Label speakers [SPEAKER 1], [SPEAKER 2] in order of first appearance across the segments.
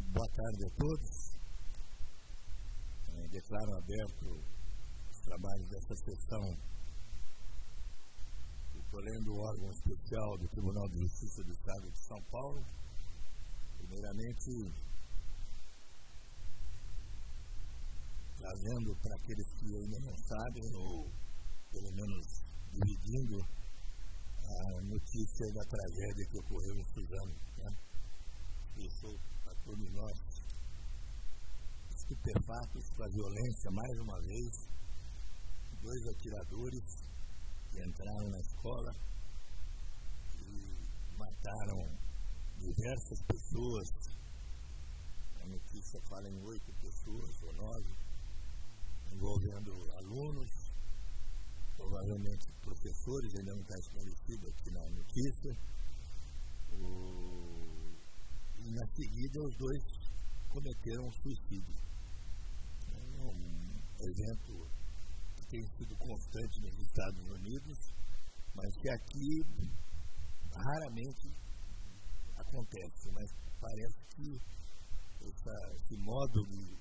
[SPEAKER 1] Boa tarde a todos. Declaro aberto os trabalhos desta sessão do Colendo órgão especial do Tribunal de Justiça do Estado de São Paulo. Primeiramente, trazendo para aqueles que ainda não sabem, ou pelo menos dividindo a notícia da tragédia que ocorreu em Suzano, né? Deixou a todos nós estupefatos com a violência, mais uma vez, dois atiradores que entraram na escola e mataram diversas pessoas. A notícia fala em 8 pessoas ou 9, envolvendo alunos, provavelmente professores, ainda não está esclarecido aqui na notícia. E na seguida os dois cometeram suicídio. É um evento que tem sido constante nos Estados Unidos, mas que aqui raramente acontece, mas parece que esse modo de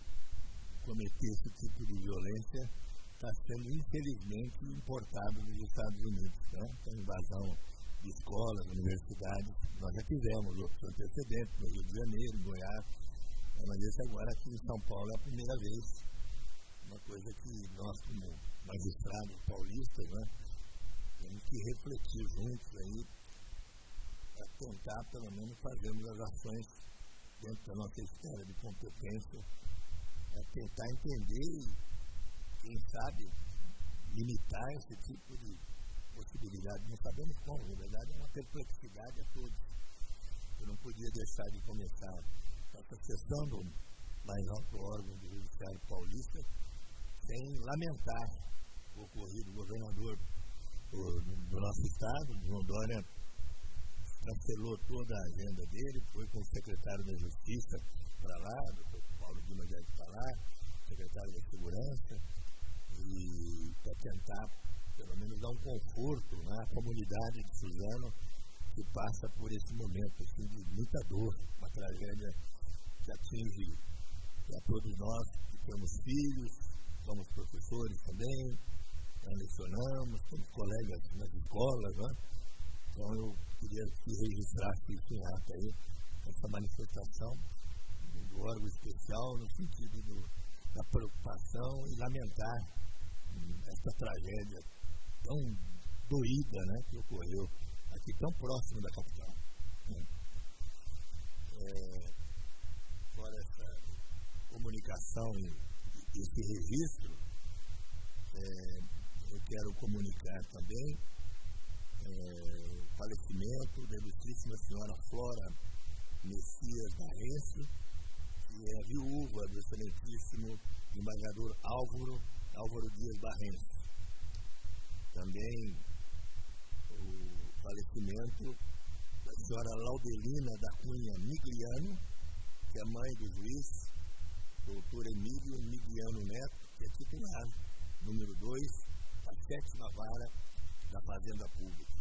[SPEAKER 1] cometer esse tipo de violência está sendo infelizmente importado dos Estados Unidos, né? Então, invasão de escolas, universidades, nós já tivemos outros antecedentes no Rio de Janeiro, em Goiás, mas esse agora aqui em São Paulo é a primeira vez, uma coisa que nós como magistrados paulistas, né, temos que refletir juntos aí para tentar pelo menos fazermos as ações dentro da nossa esfera de competência, tentar entender e, quem sabe, limitar esse tipo de possibilidade. Não sabemos como, na verdade é uma perplexidade a todos. Eu não podia deixar de começar essa sessão do mais alto órgão do Judiciário Paulista sem lamentar o ocorrido. O governador do nosso estado, João Dória, cancelou toda a agenda dele, foi com o secretário da Justiça para lá, o Dr. Paulo Guimarães deve estar lá, secretário da Segurança, e para tentar pelo menos dar um conforto, né, à comunidade de Suzano, que passa por esse momento assim, de muita dor, uma tragédia que atinge a todos nós que temos filhos, somos professores também, lecionamos, temos colegas nas escolas, né? Então eu queria que registrasse isso em ata aí, essa manifestação do órgão especial no sentido da preocupação e lamentar essa tragédia tão doída, né, que ocorreu aqui tão próximo da capital, né? Fora essa comunicação e esse registro, eu quero comunicar também o falecimento da ilustríssima senhora Flora Messias Barrense, que é viúva do excelentíssimo embargador Álvaro Dias Barrense. Também o falecimento da senhora Laudelina da Cunha Migliano, que é mãe do juiz, doutor Emílio Migliano Neto, que é titular número 2 da 7ª Vara da Fazenda Pública.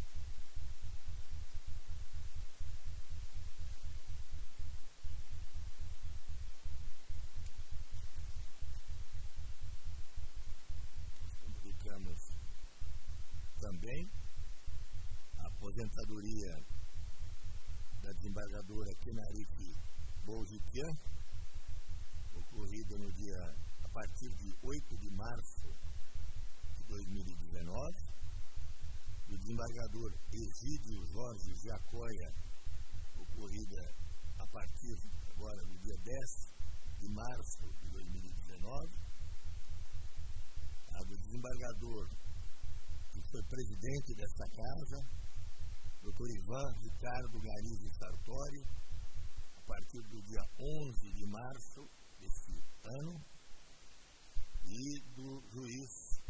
[SPEAKER 1] Publicamos também a aposentadoria da desembargadora Kenarique Bouzitian, ocorrida a partir de 8 de março de 2019, do desembargador Egídio Jorge Giacoia, ocorrida a partir agora do dia 10 de março de 2019, a do desembargador que foi presidente desta casa, Dr. Ivan Ricardo Garizi Sartori, a partir do dia 11 de março desse ano, e do juiz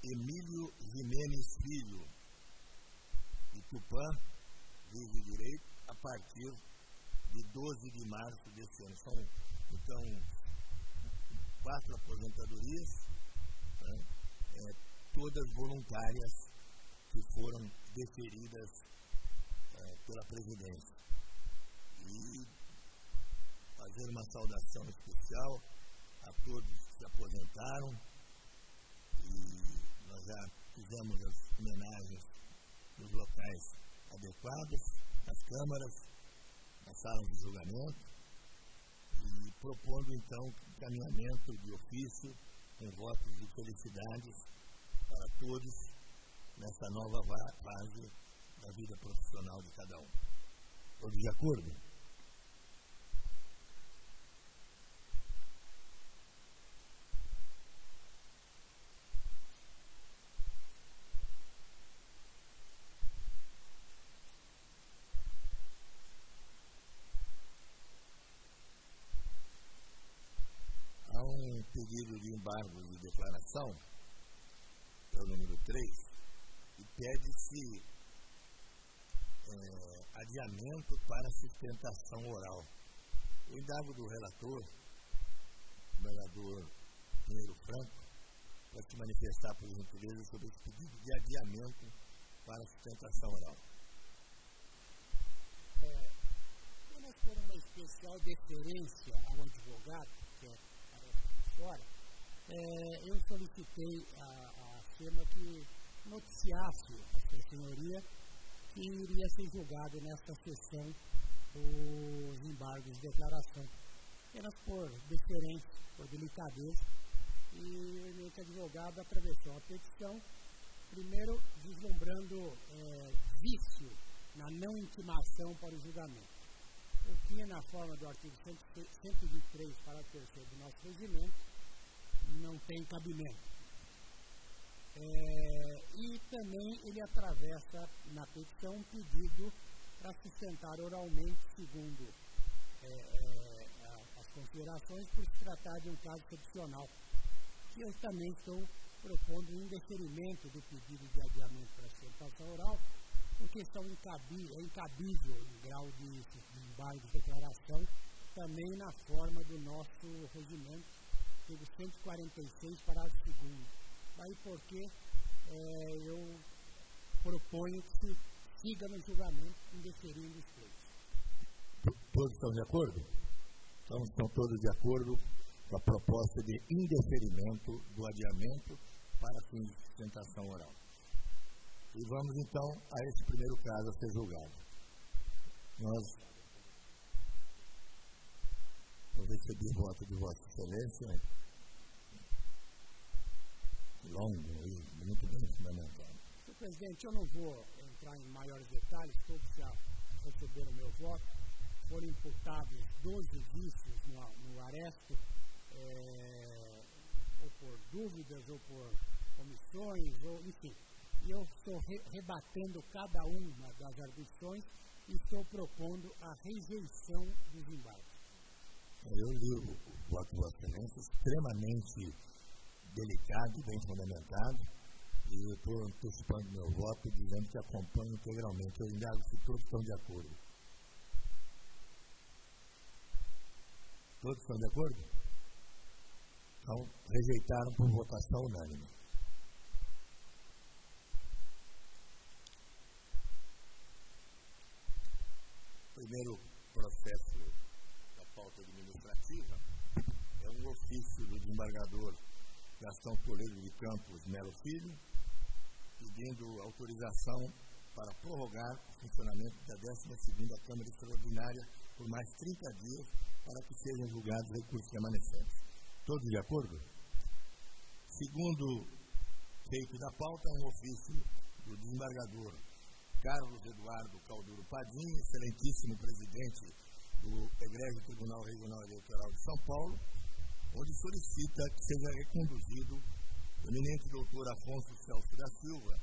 [SPEAKER 1] Emílio Jimenez Filho, de Tupã, juiz de direito, a partir de 12 de março desse ano. São, então, 4 aposentadorias, né, todas voluntárias, que foram deferidas pela presidência. E fazer uma saudação especial a todos que se aposentaram, e nós já fizemos as homenagens nos locais adequados, nas câmaras, nas salas de julgamento, e propondo então encaminhamento de ofício com votos de felicidades para todos nessa nova fase da vida profissional de cada um. Todos de acordo? Há um pedido de embargo de declaração, é o número 3, e pede-se adiamento para sustentação oral. Eu indago do relator, o vereador Pinheiro Franco, para se manifestar por gentileza sobre esse pedido de adiamento para sustentação oral.
[SPEAKER 2] Apenas por uma especial deferência ao advogado, que é parece fora, eu solicitei à SEMA que noticiasse a sua senhoria que iria ser julgado nesta sessão os embargos de declaração, apenas por deferência, por delicadeza, e o eminente advogado atravessou a petição, primeiro vislumbrando vício na não intimação para o julgamento, o que, na forma do artigo 123, parágrafo 3º do nosso regimento, não tem cabimento. E também ele atravessa na petição um pedido para sustentar oralmente, segundo as considerações, por se tratar de um caso excepcional. E eu também estou propondo um indeferimento do pedido de adiamento para sustentação oral, porque é incabível o grau de embargo de declaração, também na forma do nosso regimento, artigo 146, parágrafo 2º. Daí porque eu proponho que se siga no julgamento, indeferindo os três.
[SPEAKER 1] Todos estão de acordo? Então, estão todos de acordo com a proposta de indeferimento do adiamento para fins de sustentação oral. E vamos, então, a esse primeiro caso a ser julgado. Eu recebi voto de Vossa Excelência, longo e muito bem fundamentado.
[SPEAKER 2] Senhor presidente, eu não vou entrar em maiores detalhes, todos já receberam o meu voto. Foram imputados 12 vícios no aresto, ou por dúvidas, ou por omissões, ou enfim. E eu estou rebatendo cada uma das arguições e estou propondo a rejeição dos embargos.
[SPEAKER 1] Eu li o voto de Vossa Excelência extremamente delicado e bem fundamentado, e eu estou antecipando meu voto dizendo que acompanho integralmente. Eu indago se todos estão de acordo. Todos estão de acordo? Então, rejeitaram por votação unânime. O primeiro processo da pauta administrativa é um ofício do desembargador Gastão Toledo de Campos Melo Filho, pedindo autorização para prorrogar o funcionamento da 12ª Câmara Extraordinária por mais 30 dias para que sejam julgados recursos remanescentes. Todos de acordo? Segundo feito da pauta, é um ofício do desembargador Carlos Eduardo Calduro Padim, excelentíssimo presidente do Egrégio Tribunal Regional Eleitoral de São Paulo, onde solicita que seja reconduzido o eminente doutor Afonso Celso da Silva,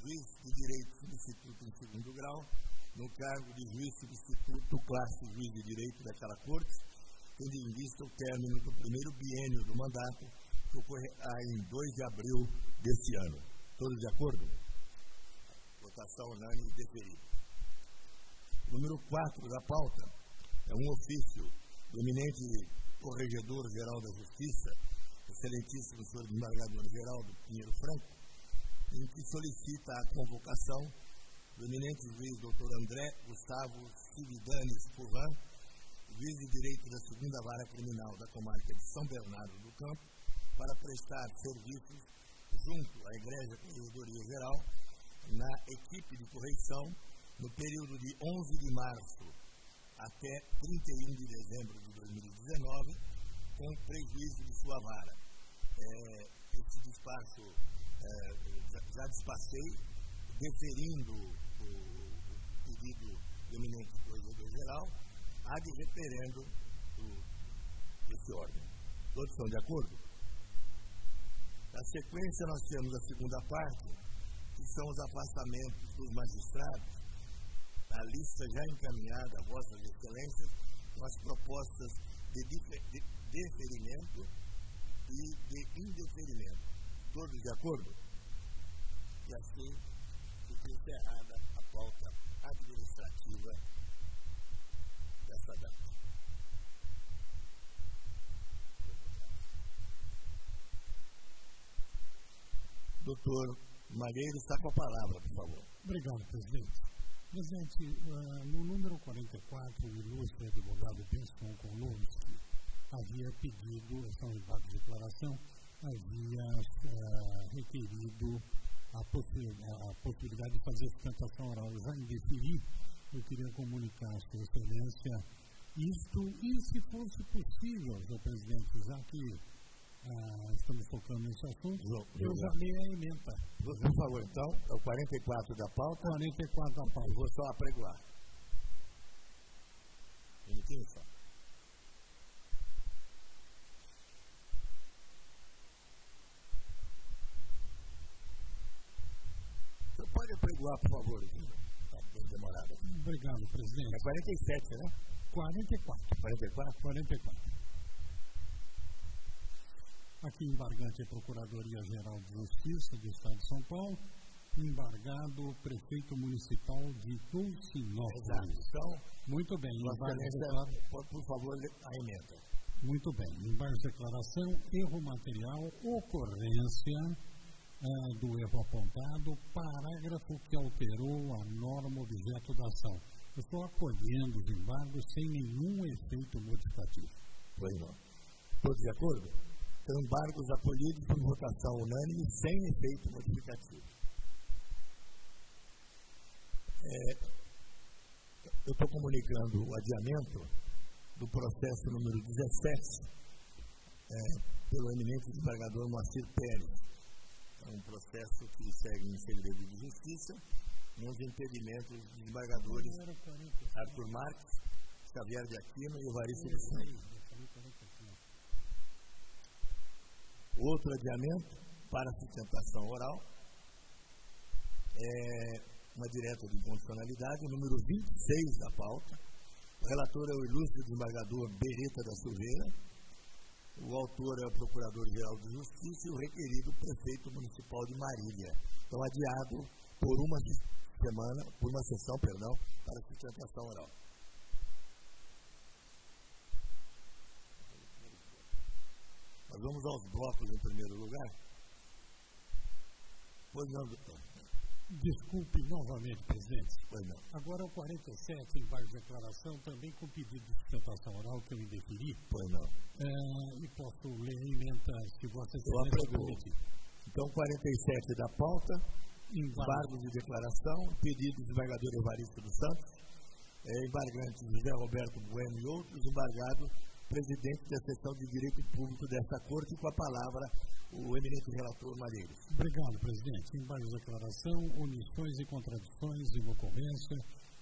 [SPEAKER 1] juiz de direito substituto em 2º grau, no cargo de juiz substituto classe juiz de direito daquela corte, tendo em vista o término do primeiro biênio do mandato, que ocorrerá em 2 de abril deste ano. Todos de acordo? Votação unânime e deferida. Número 4 da pauta é um ofício do eminente Corregedor-Geral da Justiça, excelentíssimo senhor desembargador Geraldo Pinheiro Franco, em que solicita a convocação do eminente juiz Dr. André Gustavo Cividanes Furlan, juiz de direito da 2ª Vara Criminal da Comarca de São Bernardo do Campo, para prestar serviços junto à Igreja Corregedoria Geral na equipe de correição no período de 11 de março até 31 de dezembro de 2019, com prejuízo de sua vara. Esse despacho já despachei, deferindo o pedido do eminente Corregedor Geral, há de referendo desse órgão. Todos estão de acordo? Na sequência, nós temos a segunda parte, que são os afastamentos dos magistrados, a lista já encaminhada a Vossas Excelências, com as propostas de deferimento e de indeferimento. Todos de acordo? E assim fica encerrada a pauta administrativa dessa data. Doutor Malheiro está com a palavra, por favor.
[SPEAKER 3] Obrigado, presidente. Presidente, no número 44, o ilustre advogado Benson Kolomski havia pedido, essa unidade de declaração, havia requerido a possibilidade de fazer sustentação oral. Eu já me deferi, eu queria comunicar a Sua Excelência isto, e se fosse possível, senhor presidente, já que estamos focando nesse assunto, eu já leio a emenda.
[SPEAKER 1] Por favor, então, é o 44 da pauta.
[SPEAKER 3] 44 da pauta.
[SPEAKER 1] Eu vou só apregoar. Um minutinho só. Você pode apregoar, por favor? Está bem demorado.
[SPEAKER 3] Obrigado, presidente.
[SPEAKER 1] É 47, né?
[SPEAKER 3] 44.
[SPEAKER 1] 44?
[SPEAKER 3] 44. Aqui embargante é a Procuradoria-Geral de Justiça do Estado de São Paulo, embargado o prefeito municipal de Dolcinópolis.
[SPEAKER 1] Exato. Então,
[SPEAKER 3] muito bem.
[SPEAKER 1] Por favor, a emenda.
[SPEAKER 3] Muito bem. Embargo de declaração, erro material, ocorrência do erro apontado, parágrafo que alterou a norma objeto da ação. Eu estou acolhendo os embargos sem nenhum efeito modificativo.
[SPEAKER 1] Pois não. Todos de acordo? Então, embargos acolhidos por votação unânime, sem efeito modificativo. Eu estou comunicando o adiamento do processo número 17 pelo eminente desembargador Moacir Pérez. É um processo que segue em segredo de justiça, nos impedimentos dos desembargadores Arthur Marques, Xavier de Aquino e Evaristo de Santos. Outro adiamento para sustentação oral é uma direta de inconstitucionalidade, número 26 da pauta. O relator é o ilustre desembargador Beretta da Silveira, o autor é o Procurador-Geral de Justiça e o requerido o prefeito municipal de Marília. Então, adiado por uma sessão, para sustentação oral. Nós vamos aos blocos em primeiro lugar. Pois não, doutor.
[SPEAKER 3] Desculpe novamente, presidente.
[SPEAKER 1] Pois não.
[SPEAKER 3] Agora o 47, embargo de declaração, também com pedido de sustentação oral que eu indeferi.
[SPEAKER 1] Pois não.
[SPEAKER 3] E posso ler a emenda se Vossa Excelência permitir.
[SPEAKER 1] Então, 47 da pauta, embargo de declaração, pedido do desembargador Evaristo dos Santos, embargante José Roberto Bueno e outros, embargado presidente da seção de Direito Público desta Corte, com a palavra o eminente relator Malheiros.
[SPEAKER 3] Obrigado, presidente. Embargo de declaração, omissões e contradições em ocorrência,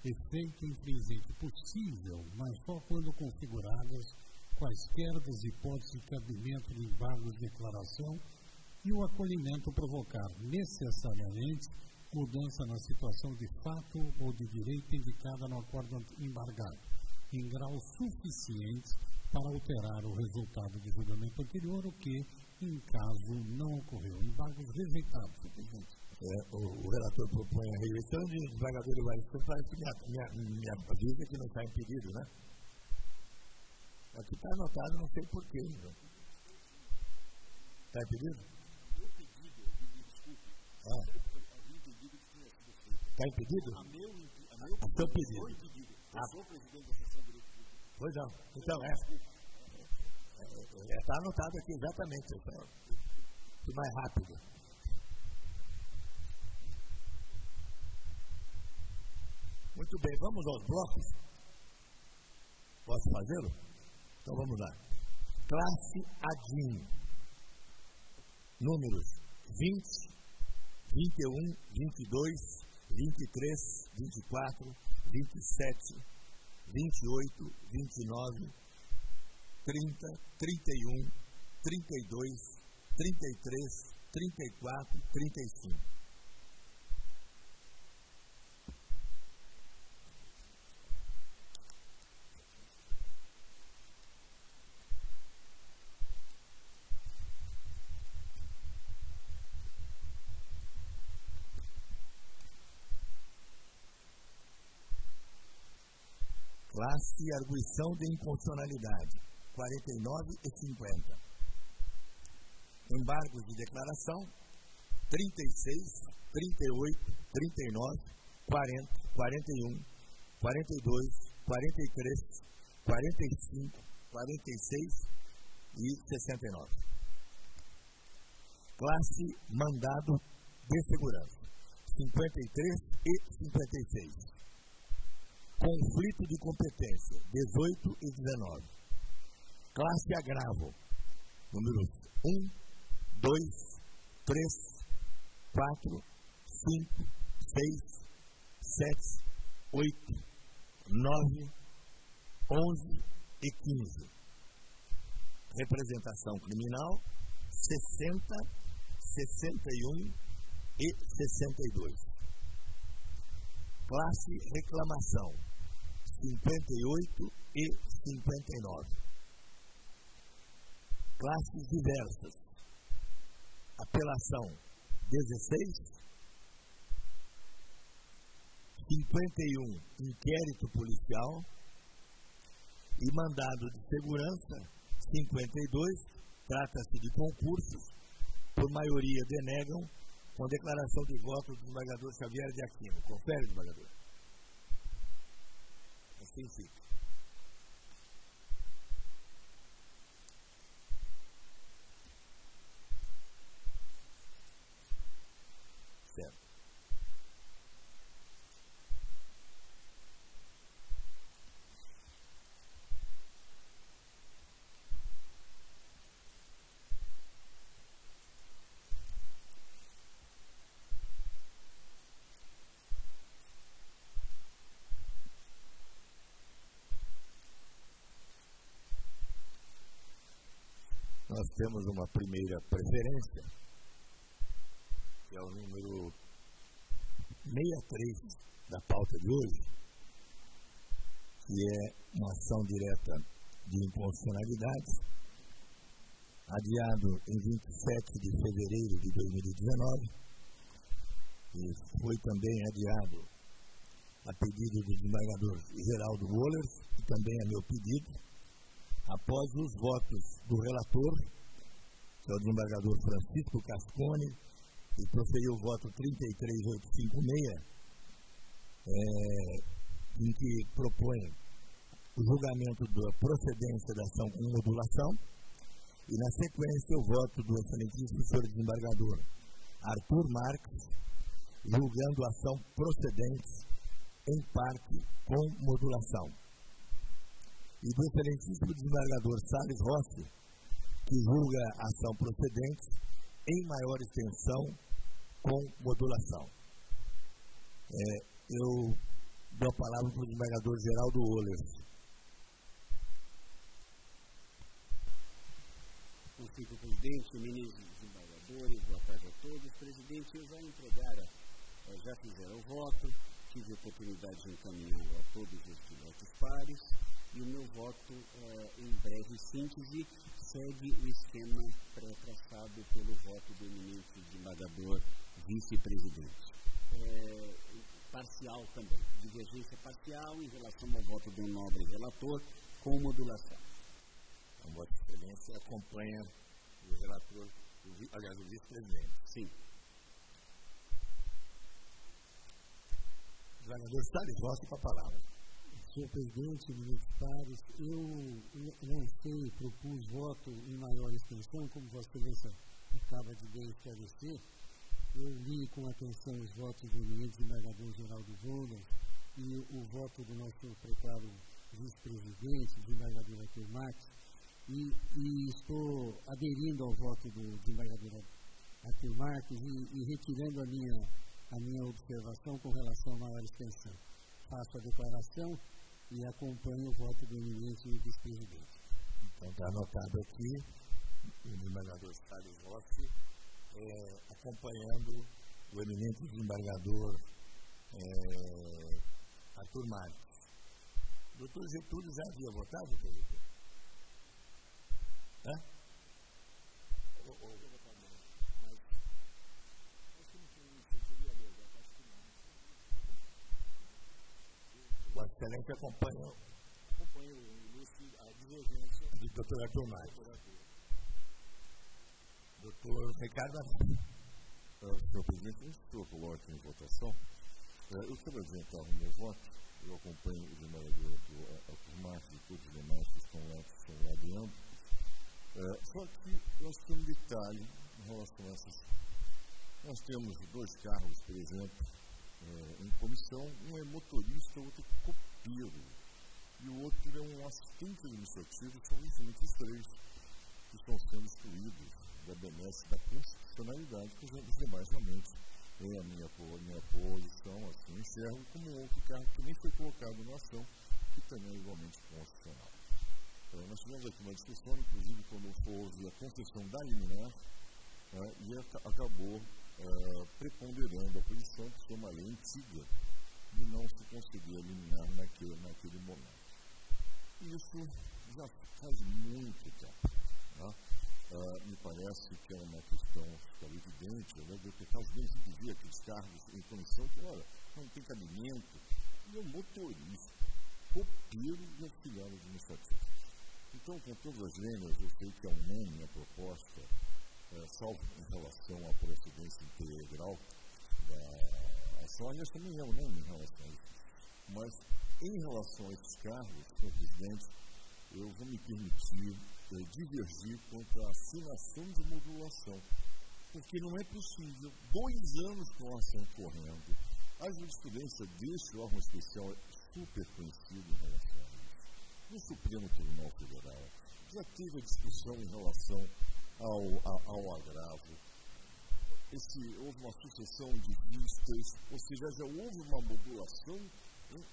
[SPEAKER 3] efeito infringente possível, mas só quando configuradas quaisquer das hipóteses de cabimento de embargos de declaração e o acolhimento provocar necessariamente mudança na situação de fato ou de direito indicada no acordo embargado, em grau suficiente para alterar o resultado de julgamento anterior, o que, em caso, não ocorreu. Embargos rejeitados, presidente.
[SPEAKER 1] O relator propõe a rejeição de desembargador Evaristo, parece que me avisa que não está impedido, né? Aqui está anotado, não sei porquê. Está impedido?
[SPEAKER 2] Meu pedido, desculpe. Havia entendido que tinha sido feito.
[SPEAKER 1] Está impedido?
[SPEAKER 2] A meu
[SPEAKER 1] seu pedido.
[SPEAKER 2] Foi impedido. Eu sou o presidente da seção de Direito Público.
[SPEAKER 1] Pois não. Então, está anotado aqui exatamente. Fui mais rápido. Muito bem, vamos aos blocos. Posso fazê-lo? Então vamos lá. Classe ADIM. Números 20, 21, 22, 23, 24, 27, 28, 29, 30, 31, 32, 33, 34, 35. Classe arguição de inconstitucionalidade, 49 e 50. Embargos de declaração, 36, 38, 39, 40, 41, 42, 43, 45, 46 e 69. Classe mandado de segurança, 53 e 56. Conflito de competência, 18 e 19. Classe agravo, números 1, 2, 3, 4, 5, 6, 7, 8, 9, 11 e 15. Representação criminal, 60, 61 e 62. Classe reclamação, 58 e 59. Classes diversas. Apelação, 16. 51, inquérito policial. E mandado de segurança, 52. Trata-se de concursos. Por maioria denegam, com declaração de voto do desembargador Xavier de Aquino. Confere, desembargador. Assim fica. Certo. Nós temos uma primeira preferência, que é o número 63 da pauta de hoje, que é uma ação direta de inconstitucionalidade, adiado em 27 de fevereiro de 2019, e foi também adiado a pedido do desembargador Geraldo Wohlers, que também é meu pedido, após os votos do relator, que é o desembargador Francisco Cascone, e proferiu o voto 33856, em que propõe o julgamento da procedência da ação com modulação, e na sequência o voto do excelentíssimo senhor desembargador Arthur Marques, julgando a ação procedente em parte com modulação. E do excelentíssimo desembargador Salles Rossi, que julga a ação procedente em maior extensão com modulação. Eu dou a palavra para o desembargador Geraldo Wohlers.
[SPEAKER 4] Senhor presidente, ministros e desembargadores, boa tarde a todos. Presidente, eu já fizeram o voto, tive a oportunidade de encaminhá-lo a todos os pilotos pares, e o meu voto, em breve síntese, segue o esquema pré-traçado pelo voto do eminente desembargador vice-presidente. Parcial também, divergência parcial em relação ao voto do nobre relator, com modulação.
[SPEAKER 1] A Vossa Excelência acompanha o relator, aliás, o vice-presidente.
[SPEAKER 4] Sim.
[SPEAKER 1] O desembargador Salles Rossi com a palavra.
[SPEAKER 3] Senhor presidente, ministros pares, eu lancei, propus voto em maior extensão, como Vossa Excelência acaba de bem esclarecer. Eu li com atenção os votos do eminente desembargador Geraldo Volas e o voto do nosso precário vice-presidente, desembargador Arthur Marques, e estou aderindo ao voto do desembargador Arthur Marques e retirando a minha observação com relação à maior extensão. Faço a declaração e acompanho o voto do eminente vice-presidente.
[SPEAKER 1] Então, está anotado aqui, o desembargador Salles Rossi, acompanhando o eminente desembargador Arthur Marques. Doutor Getúlio já havia votado, doutor? Hã? Vossa Excelência acompanha a divergência do doutor Arthur Marques. Doutor Ricardo Arthur.
[SPEAKER 5] Senhor presidente, antes que eu coloque em votação, eu quero adiantar o meu voto. Eu acompanho o desembargador Arthur Marques e todos os demais que estão lá de ambos. Só que nós temos um detalhe em relação a essas. Nós temos 2 carros, por exemplo, em comissão. Um é motorista, o outro é copeiro. E o outro é um assistente administrativo. São justamente os 3 que estão sendo excluídos da benesse da constitucionalidade, que os demais realmente a minha posição, assim, enxergo como um outro carro que nem foi colocado na ação, que também é igualmente constitucional. Nós tivemos aqui uma discussão, inclusive, quando houve a concessão da liminar, e acabou preponderando a posição, que foi uma lei antiga, de não se conceder a liminar naquele momento. Isso já faz muito tempo. Me parece que é uma questão evidente, porque faz bem se dizer aqueles cargos em comissão que, olha, não tem cabimento, e é um motorista, copeiro e auxiliar administrativo. Então, com todas as lenhas, eu sei que é unânime a proposta, salvo em relação à procedência integral da ação, aliás, também é unânime em relação a isso. Mas, em relação a esses cargos, senhor presidente, eu vou me permitir divergir contra a assinação de modulação, porque não é possível, 2 anos com a ação correndo, a jurisprudência deste órgão especial é super conhecida em relação a isso. No Supremo Tribunal Federal já teve a discussão em relação ao agravo. Houve uma sucessão de vistas, ou seja, já houve uma modulação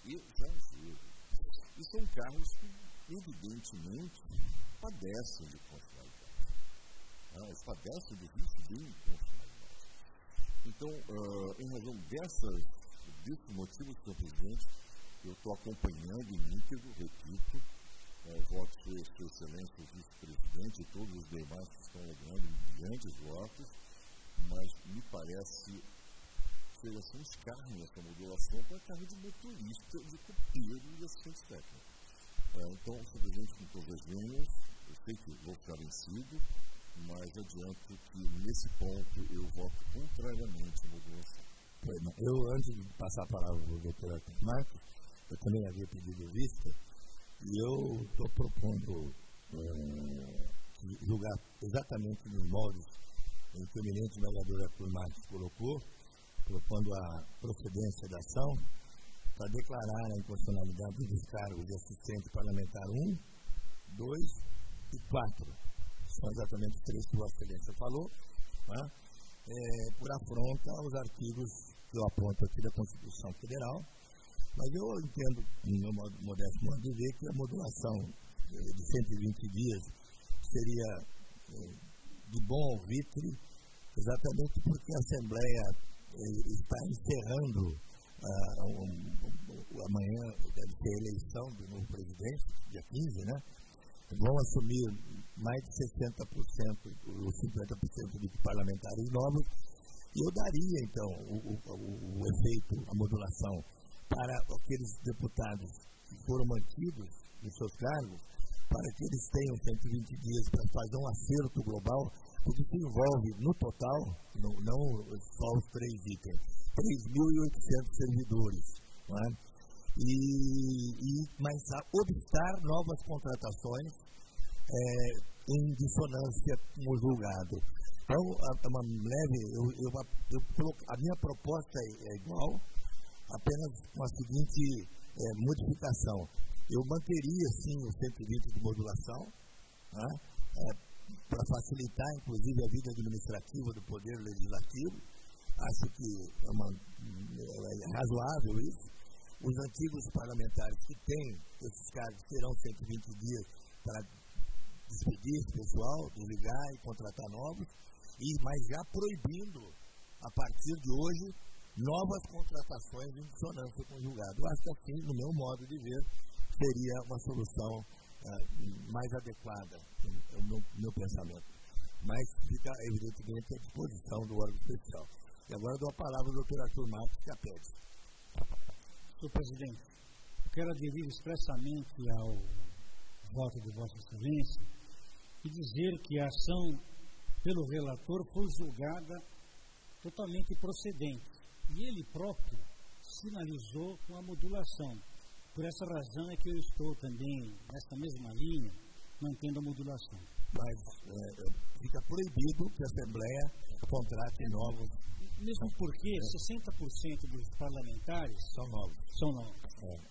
[SPEAKER 5] em exagero. E são cargos que, evidentemente, padecem de constitucionalidade. Eles padecem do risco de inconstitucionalidade. Então, em razão desses motivos, senhor presidente, eu estou acompanhando em íntegro, repito, voto Sua Excelência, o vice-presidente e todos os demais que estão logrando grandes votos, mas me parece ser assim um escárnio essa modulação para cargo de motorista, de copeiro e assistente técnico. Então, senhor presidente, com todas as linhas, eu sei que vou ficar vencido, mas adianto que nesse ponto eu voto contrariamente à modulação.
[SPEAKER 1] Eu, antes de passar a palavra ao doutor Marcos, eu também havia pedido vista, e eu estou propondo julgar exatamente nos moldes em que o eminente desembargador Arthur Marques colocou, propondo a procedência da ação, para declarar a inconstitucionalidade dos cargos de assistente parlamentar 1, 2 e 4. São exatamente os 3 que Vossa Excelência falou, por afronta aos artigos que eu aponto aqui da Constituição Federal. Mas eu entendo, no meu modesto modo de ver, que a modulação de 120 dias seria de bom alvitre, exatamente porque a Assembleia está encerrando amanhã, deve ser a eleição do novo presidente, dia 15, né? Vão assumir mais de 60%, ou 50% de parlamentares novos, e eu daria, então, o efeito, a modulação, para aqueles deputados que foram mantidos nos seus cargos, para que eles tenham 120 dias para fazer um acerto global, porque isso envolve, no total, não só os 3 itens, 3.800 servidores. Não é? E mas a obstar novas contratações em dissonância com o julgado. Então, a minha proposta é igual, apenas com a seguinte modificação. Eu manteria, sim, o 120 de modulação, né, para facilitar, inclusive, a vida administrativa do Poder Legislativo. Acho que é razoável isso. Os antigos parlamentares que têm esses cargos terão 120 dias para despedir esse pessoal, desligar e contratar novos, mas já proibindo, a partir de hoje, novas contratações em dissonância com o julgado. Eu acho que assim, no meu modo de ver, seria uma solução mais adequada, no meu pensamento. Mas fica, evidentemente, à disposição do órgão especial. E agora dou a palavra ao doutor Arthur Marques Capelli.
[SPEAKER 3] Senhor presidente, eu quero aderir expressamente ao voto de Vossa Excelência e dizer que a ação pelo relator foi julgada totalmente procedente. E ele próprio sinalizou com a modulação. Por essa razão é que eu estou também, nessa mesma linha, mantendo a modulação.
[SPEAKER 1] Mas fica proibido que a Assembleia contrate novos.
[SPEAKER 3] Mesmo porque 60% dos parlamentares
[SPEAKER 1] são novos.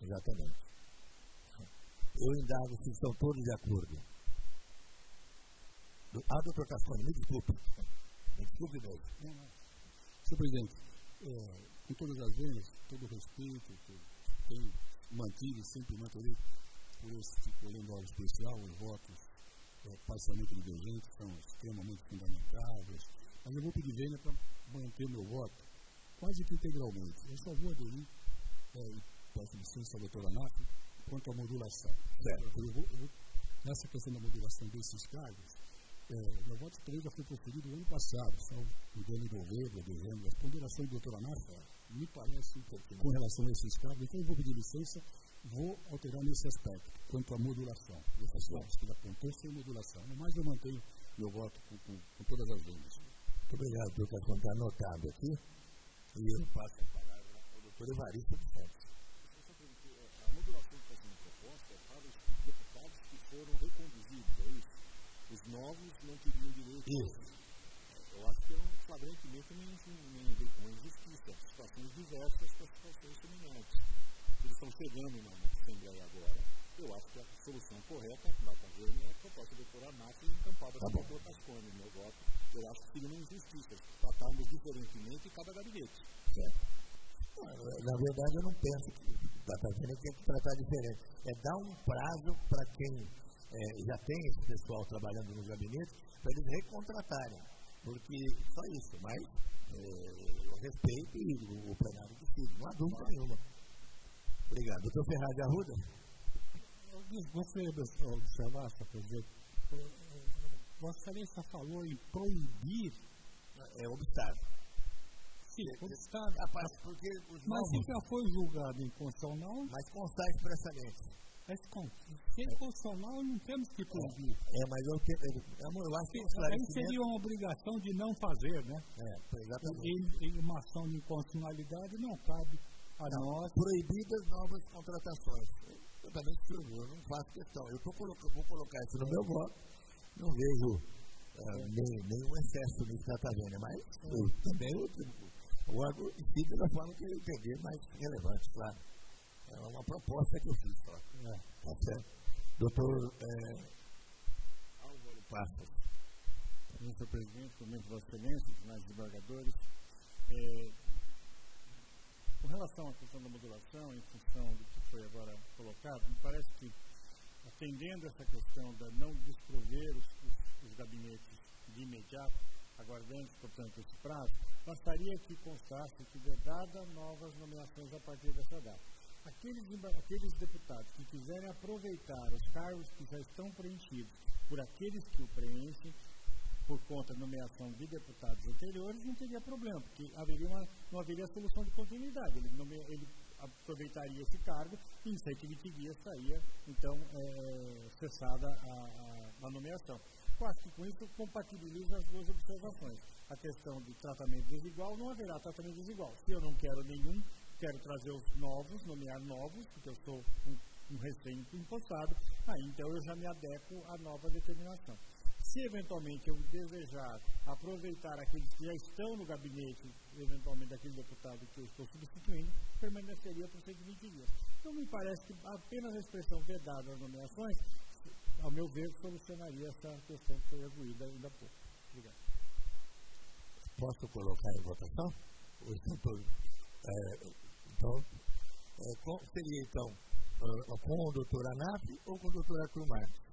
[SPEAKER 1] Exatamente. Eu indago se estão todos de acordo. Doutor Cascone, me desculpe. Me desculpe mesmo.
[SPEAKER 3] Não. Senhor presidente, com todas as vezes, todo o respeito que tenho mantido e sempre manterei por esse tipo de órgão especial, os votos parcialmente divergentes são extremamente fundamentáveis, mas eu vou pedir vênia para manter meu voto quase que integralmente. Eu só vou aderir, e peço licença à doutora Nath, quanto à modulação. Nessa questão da modulação desses cargos, meu voto também já foi proferido no ano passado, só em novembro, dezembro. As ponderações do doutor Nath me parece com relação a esses cargos, então eu vou pedir licença, vou alterar nesse aspecto, quanto à modulação. Esse aspecto que ele apontou sem modulação. No mais, eu mantenho meu voto com todas as vezes.
[SPEAKER 1] Muito obrigado, doutor Cascone. Está anotado aqui. E eu passo a palavra ao doutor Evaristo dos Santos.
[SPEAKER 5] A modulação que está sendo proposta é para os deputados que foram reconduzidos, é isso? Os novos não teriam direito.
[SPEAKER 1] Isso.
[SPEAKER 5] Eu acho que é flagrantemente uma injustiça. Situações diversas para situações semelhantes. Eles estão chegando na Assembleia agora. Eu acho que a solução correta, lá com a Vânia, é a proposta do doutor Arnato e encampada pelo doutor Cascone. Meu voto, eu acho que seria uma injustiça. Tratarmos diferentemente cada gabinete.
[SPEAKER 1] Na verdade, eu não penso que tem que tratar diferente. É dar um prazo para quem já tem esse pessoal trabalhando nos gabinetes, para eles recontratarem. Porque só isso, mas eu respeito e o plenário decide, não há dúvida nenhuma. Obrigado. Doutor Ferraz de Arruda?
[SPEAKER 3] Eu gostaria de observar, senhor presidente, Vossa Excelência falou em proibir.
[SPEAKER 1] Obstar.
[SPEAKER 3] Sim, obstar.
[SPEAKER 1] Porque os
[SPEAKER 3] mas
[SPEAKER 1] novos,
[SPEAKER 3] já foi julgado inconstitucional.
[SPEAKER 1] Mas constar expressamente.
[SPEAKER 3] Se é constitucional, não temos que proibir.
[SPEAKER 1] Mas eu acho que
[SPEAKER 3] aí seria uma obrigação de não fazer, né?
[SPEAKER 1] Exatamente.
[SPEAKER 3] Em uma ação de inconstitucionalidade não cabe a nós.
[SPEAKER 1] Proibidas novas contratações. Eu também não faço questão. Eu vou colocar isso no meu voto. Não vejo nenhum excesso nisso da Tavênia, mas também o órgão decide da forma que ele entender mais relevante, claro. É uma proposta que eu fiz, só. Tá certo? Doutor Álvaro Passos.
[SPEAKER 3] Senhor presidente, comente Vossa Excelência, demais desembargadores. Com relação à questão da modulação, em função do que foi agora colocado, me parece que, atendendo essa questão da não desprover os gabinetes de imediato, aguardando, portanto, esse prazo, bastaria que constasse que vedada novas nomeações a partir dessa data. Aqueles deputados que quiserem aproveitar os cargos que já estão preenchidos por aqueles que o preenchem, por conta da nomeação de deputados anteriores, não teria problema, porque não haveria solução de continuidade. Ele aproveitaria esse cargo e em 120 dias estaria, então, cessada a nomeação. Eu acho que com isso compatibiliza as duas observações. A questão de tratamento desigual, não haverá tratamento desigual. Se eu não quero nenhum, quero trazer os novos, nomear novos, porque eu sou
[SPEAKER 6] um recém-impostado, aí então eu já me adequo à nova determinação. Se eventualmente eu desejar aproveitar aqueles que já estão no gabinete, eventualmente daquele deputado que eu estou substituindo, permaneceria por 120 dias. Então me parece que apenas a expressão vedada às nomeações, ao meu ver, solucionaria essa questão que foi arguída ainda há pouco. Obrigado.
[SPEAKER 1] Posso colocar em votação? Seria então com o doutor Anaf ou com o doutor Arthur Marques?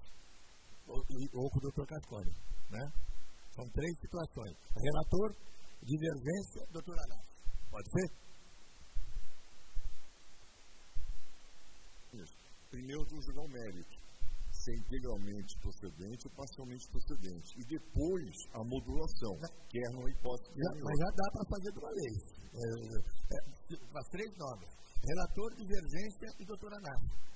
[SPEAKER 1] Ou com o doutor Cascone, né? São 3 situações. Relator, divergência, doutor Anaf. Pode ser?
[SPEAKER 5] Isso. Primeiro, vou julgar o mérito. Se é integralmente procedente ou parcialmente procedente. E depois, a modulação, que é uma hipótese.
[SPEAKER 1] Mas já dá para fazer de uma vez. As 3 nomes. Relator, divergência e doutor Anaf.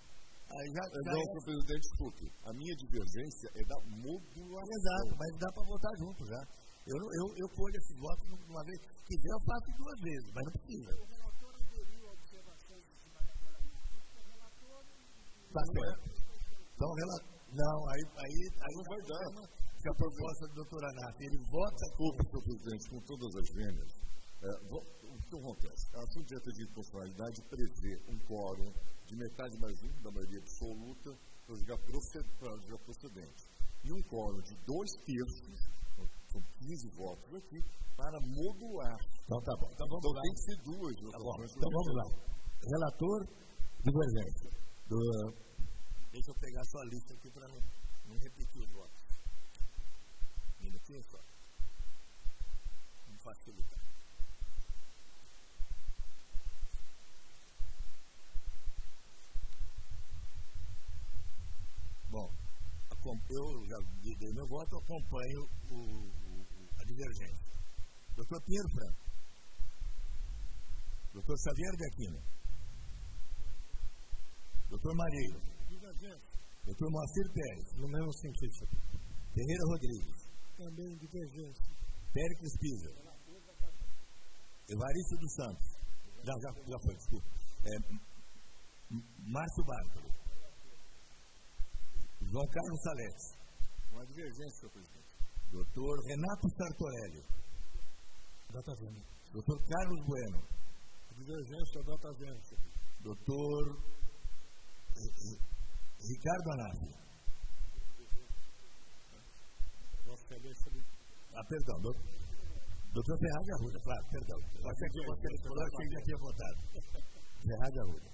[SPEAKER 5] Não, presidente, desculpe. A minha divergência é da modulação.
[SPEAKER 1] Exato, mas dá para votar junto já. Eu colho esses votos uma vez. Se quiser, eu faço 2 vezes, mas não precisa.
[SPEAKER 2] O relator aderiu a observações do desembargador Anaf. O relator...
[SPEAKER 1] Tá certo. Então, não, aí não vai dar. Que a proposta do doutor Anaf, ele vota
[SPEAKER 5] contra o presidente com todas as vênias. O que acontece? A ação direta de constitucionalidade prevê um quórum de metade mais 1 da maioria absoluta para julgar procedente. E um quórum de 2/3, são 15 votos aqui, para modular.
[SPEAKER 1] Então tá bom. Então vamos lá.
[SPEAKER 5] Tem que ser 2.
[SPEAKER 1] Tá bom. Então vamos lá. Relator, divergência. Deixa eu pegar só a lista aqui para não repetir os votos. Um minutinho só. Vamos facilitar. Bom, eu já dei meu voto, acompanho a divergência. Doutor Pinheiro Franco. Doutor Xavier de Aquino. Doutor Mareiro. Doutor Moacir Pérez.
[SPEAKER 3] No mesmo sentido.
[SPEAKER 1] Ferreira Rodrigues.
[SPEAKER 2] Também divergência.
[SPEAKER 1] Péricles Pisa. Evaristo dos Santos. Já foi, desculpa. Márcio Bartolo. João Carlos Salete.
[SPEAKER 5] Uma divergência, senhor presidente.
[SPEAKER 1] Doutor Renato Sartorelli.
[SPEAKER 3] Data Vênia.
[SPEAKER 1] Doutor Carlos Bueno.
[SPEAKER 3] Divergência, data Vênia.
[SPEAKER 1] Doutor Ricardo Anaf. Perdão. Doutor Ferraz de Arruda, claro, perdão. Você que já tinha votado. Ferraz de Arruda.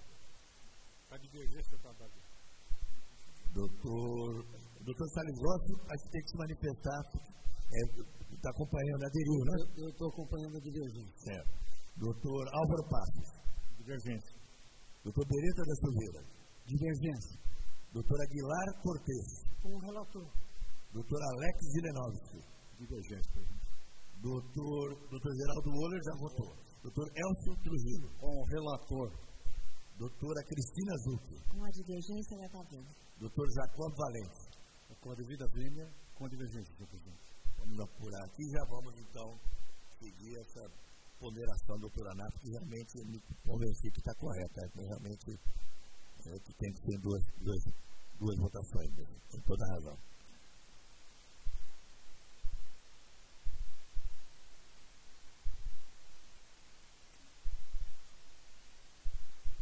[SPEAKER 3] A divergência está dada.
[SPEAKER 1] Doutor Salles Rossi, acho que tem que se manifestar. Está acompanhando, aderiu, né?
[SPEAKER 2] Eu estou acompanhando a divergência.
[SPEAKER 1] Certo. Doutor Álvaro Passos.
[SPEAKER 3] Divergência.
[SPEAKER 1] Doutor Beretta da Silveira.
[SPEAKER 2] Divergência.
[SPEAKER 1] Doutor Aguilar Cortes.
[SPEAKER 2] Com o relator.
[SPEAKER 1] Doutor Alex Zilenovski.
[SPEAKER 3] Divergência.
[SPEAKER 1] Doutor Geraldo Woller já votou. Doutor Elcio Trujillo.
[SPEAKER 3] Com o relator.
[SPEAKER 1] Doutora Cristina Zucchi.
[SPEAKER 7] Com a divergência, ela está vendo.
[SPEAKER 1] Doutor Jacob Valente.
[SPEAKER 3] Com a devida vênia, com a divergência, senhor presidente.
[SPEAKER 1] Vamos apurar aqui e já vamos, então, seguir essa ponderação do doutor Anaf, que realmente me convenci que está correta. Realmente que tem que ter duas votações, tem toda a razão.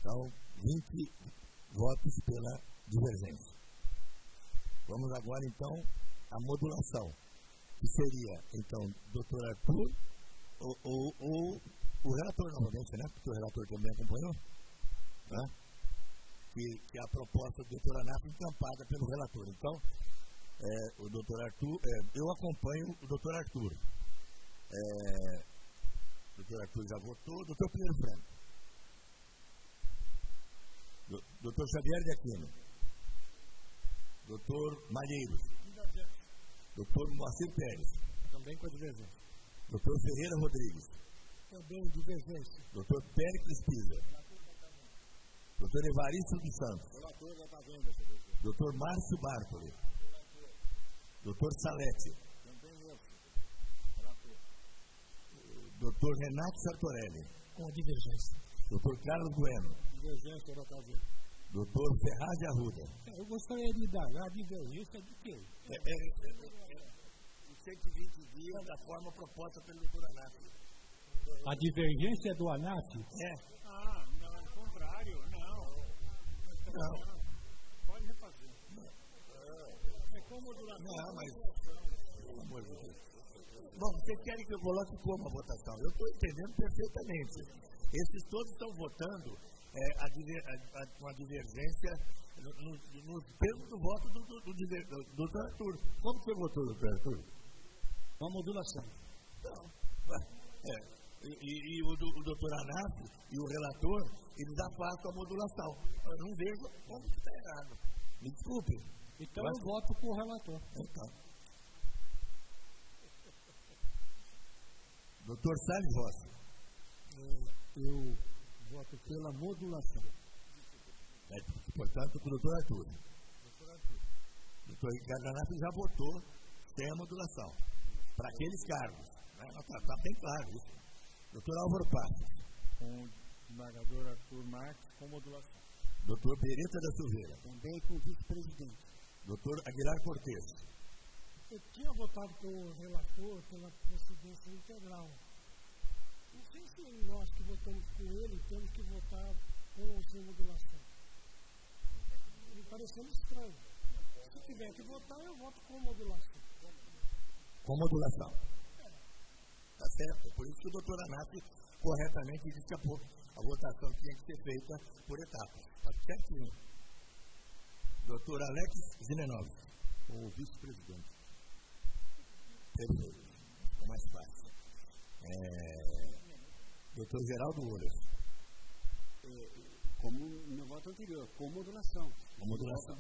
[SPEAKER 1] Então, 20 votos pela divergência. Vamos agora, então, à modulação, que seria, então, doutor Arthur ou o relator novamente, né? Porque o relator também acompanhou, né? Que é a proposta do doutor Anaf encampada pelo relator. Então, o doutor Arthur, eu acompanho o doutor Arthur. O doutor Arthur já votou. Doutor Pinheiro Franco. Doutor Xavier de Aquino. Doutor Malheiros. Doutor Moacir Pérez.
[SPEAKER 3] Também com a divergência.
[SPEAKER 1] Doutor Ferreira Rodrigues.
[SPEAKER 2] Também divergência.
[SPEAKER 1] Doutor Péricles Pisa. Doutor Evaristo dos Santos. Doutor Márcio Bartoli. Doutor Salete. Doutor Renato Sartorelli.
[SPEAKER 2] Com a divergência.
[SPEAKER 1] Doutor Carlos Bueno.
[SPEAKER 3] Divergência, data Vênia.
[SPEAKER 1] Doutor Ferraz de Arruda.
[SPEAKER 3] Eu gostaria de indagar a divergência de quê?
[SPEAKER 1] Os 120 dias da forma proposta pelo doutor Anácio.
[SPEAKER 3] A divergência é do Anácio?
[SPEAKER 6] Não, ao contrário, não. Pode refazer. É como duração.
[SPEAKER 1] Não, mas... Pelo amor de Deus. Bom, vocês querem que eu coloque como a votação? Eu estou entendendo perfeitamente. Esses todos estão votando com a divergência nos termos do voto do Arthur. Como que você votou, doutor Arthur?
[SPEAKER 2] Com a modulação.
[SPEAKER 1] E o doutor Anácio e o relator, eles afastam a modulação. Eu não vejo como que está errado. Me desculpe.
[SPEAKER 2] Então eu voto com o relator.
[SPEAKER 1] Então. Doutor Salles Rossi.
[SPEAKER 2] Eu voto pela modulação.
[SPEAKER 1] Portanto, com o doutor Arthur. Doutor Ricardo Anácio já votou sem a modulação. Para aqueles cargos. Está bem claro isso. Doutor Álvaro Passos.
[SPEAKER 6] Com o desembargador Arthur Marques, com modulação.
[SPEAKER 1] Doutor Beretta da Silveira.
[SPEAKER 2] Também com o vice-presidente.
[SPEAKER 1] Doutor Aguilar Cortes.
[SPEAKER 2] Eu tinha votado com o relator pela procedência integral. Não sei se nós que votamos com ele temos que votar com ou sem modulação. Me parecendo estranho. Se tiver que votar, eu voto com modulação.
[SPEAKER 1] Com modulação. Está certo? Por isso que o doutor Anácio corretamente disse que a votação tinha que ser feita por etapas. Está certinho. Doutor Alex Zinenovski.
[SPEAKER 5] Com o vice-presidente.
[SPEAKER 1] Perfeito. Ficou mais fácil. Doutor Geraldo Ouras.
[SPEAKER 4] Como no voto anterior, com modulação.
[SPEAKER 1] Com modulação.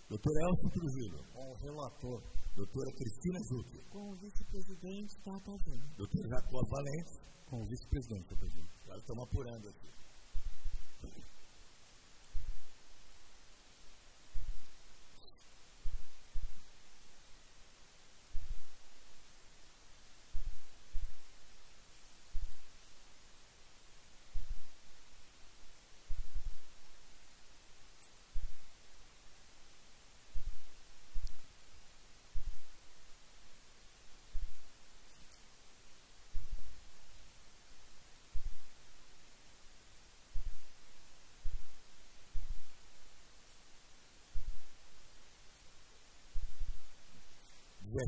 [SPEAKER 1] Doutor Elcio Trujillo.
[SPEAKER 2] Com o relator.
[SPEAKER 1] Doutora Cristina Zucchi.
[SPEAKER 7] Com o vice-presidente Tata Vênia.
[SPEAKER 1] Doutor Jacob Valente.
[SPEAKER 5] Com o vice-presidente, senhor presidente.
[SPEAKER 1] Agora estamos apurando aqui.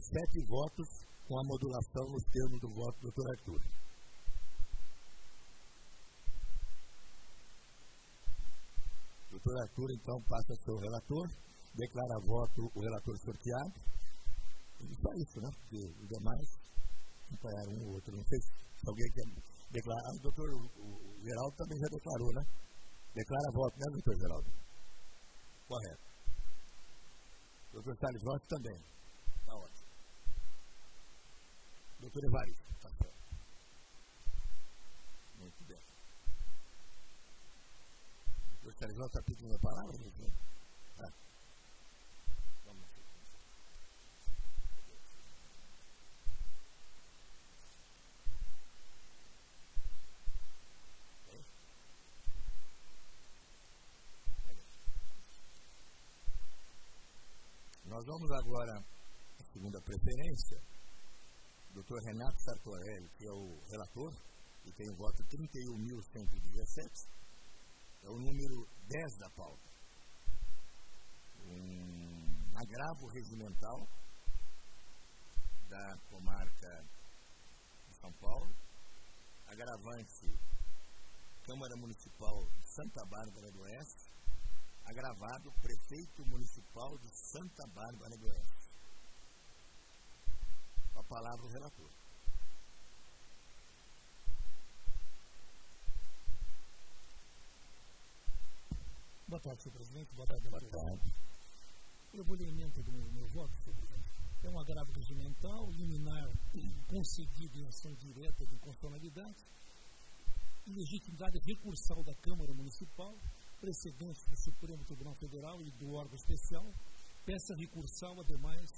[SPEAKER 1] Sete votos com a modulação nos termos do voto do doutor Arthur. Doutor Arthur, então, passa a ser o relator, declara voto o relator sorteado. E só isso, né? Porque os demais acompanharam um ou outro. Não sei se alguém quer declarar. O doutor Geraldo também já declarou, né? Declara voto, né, doutor Geraldo? Correto. Doutor Salles Rossi também. Está ótimo. Doutor Evaristo, está certo. Muito bem. Doutor Salles Rossi está pedindo a palavra, doutor? Vamos ver. Nós vamos agora à segunda preferência. Dr. Renato Sartorelli, que é o relator, e tem o voto 31.117, é o número 10 da pauta. Um agravo regimental da comarca de São Paulo, agravante Câmara Municipal de Santa Bárbara do Oeste, agravado Prefeito Municipal de Santa Bárbara do Oeste. A palavra o relator.
[SPEAKER 2] Boa tarde, senhor presidente. Boa tarde, doutor.
[SPEAKER 1] Boa tarde.
[SPEAKER 2] Eu vou ler emenda do meu voto, senhor presidente. É um agravo regimental, liminar concedido em ação direta de inconstitucionalidade, ilegitimidade recursal da Câmara Municipal, precedente do Supremo Tribunal Federal e do órgão especial, peça recursal, ademais,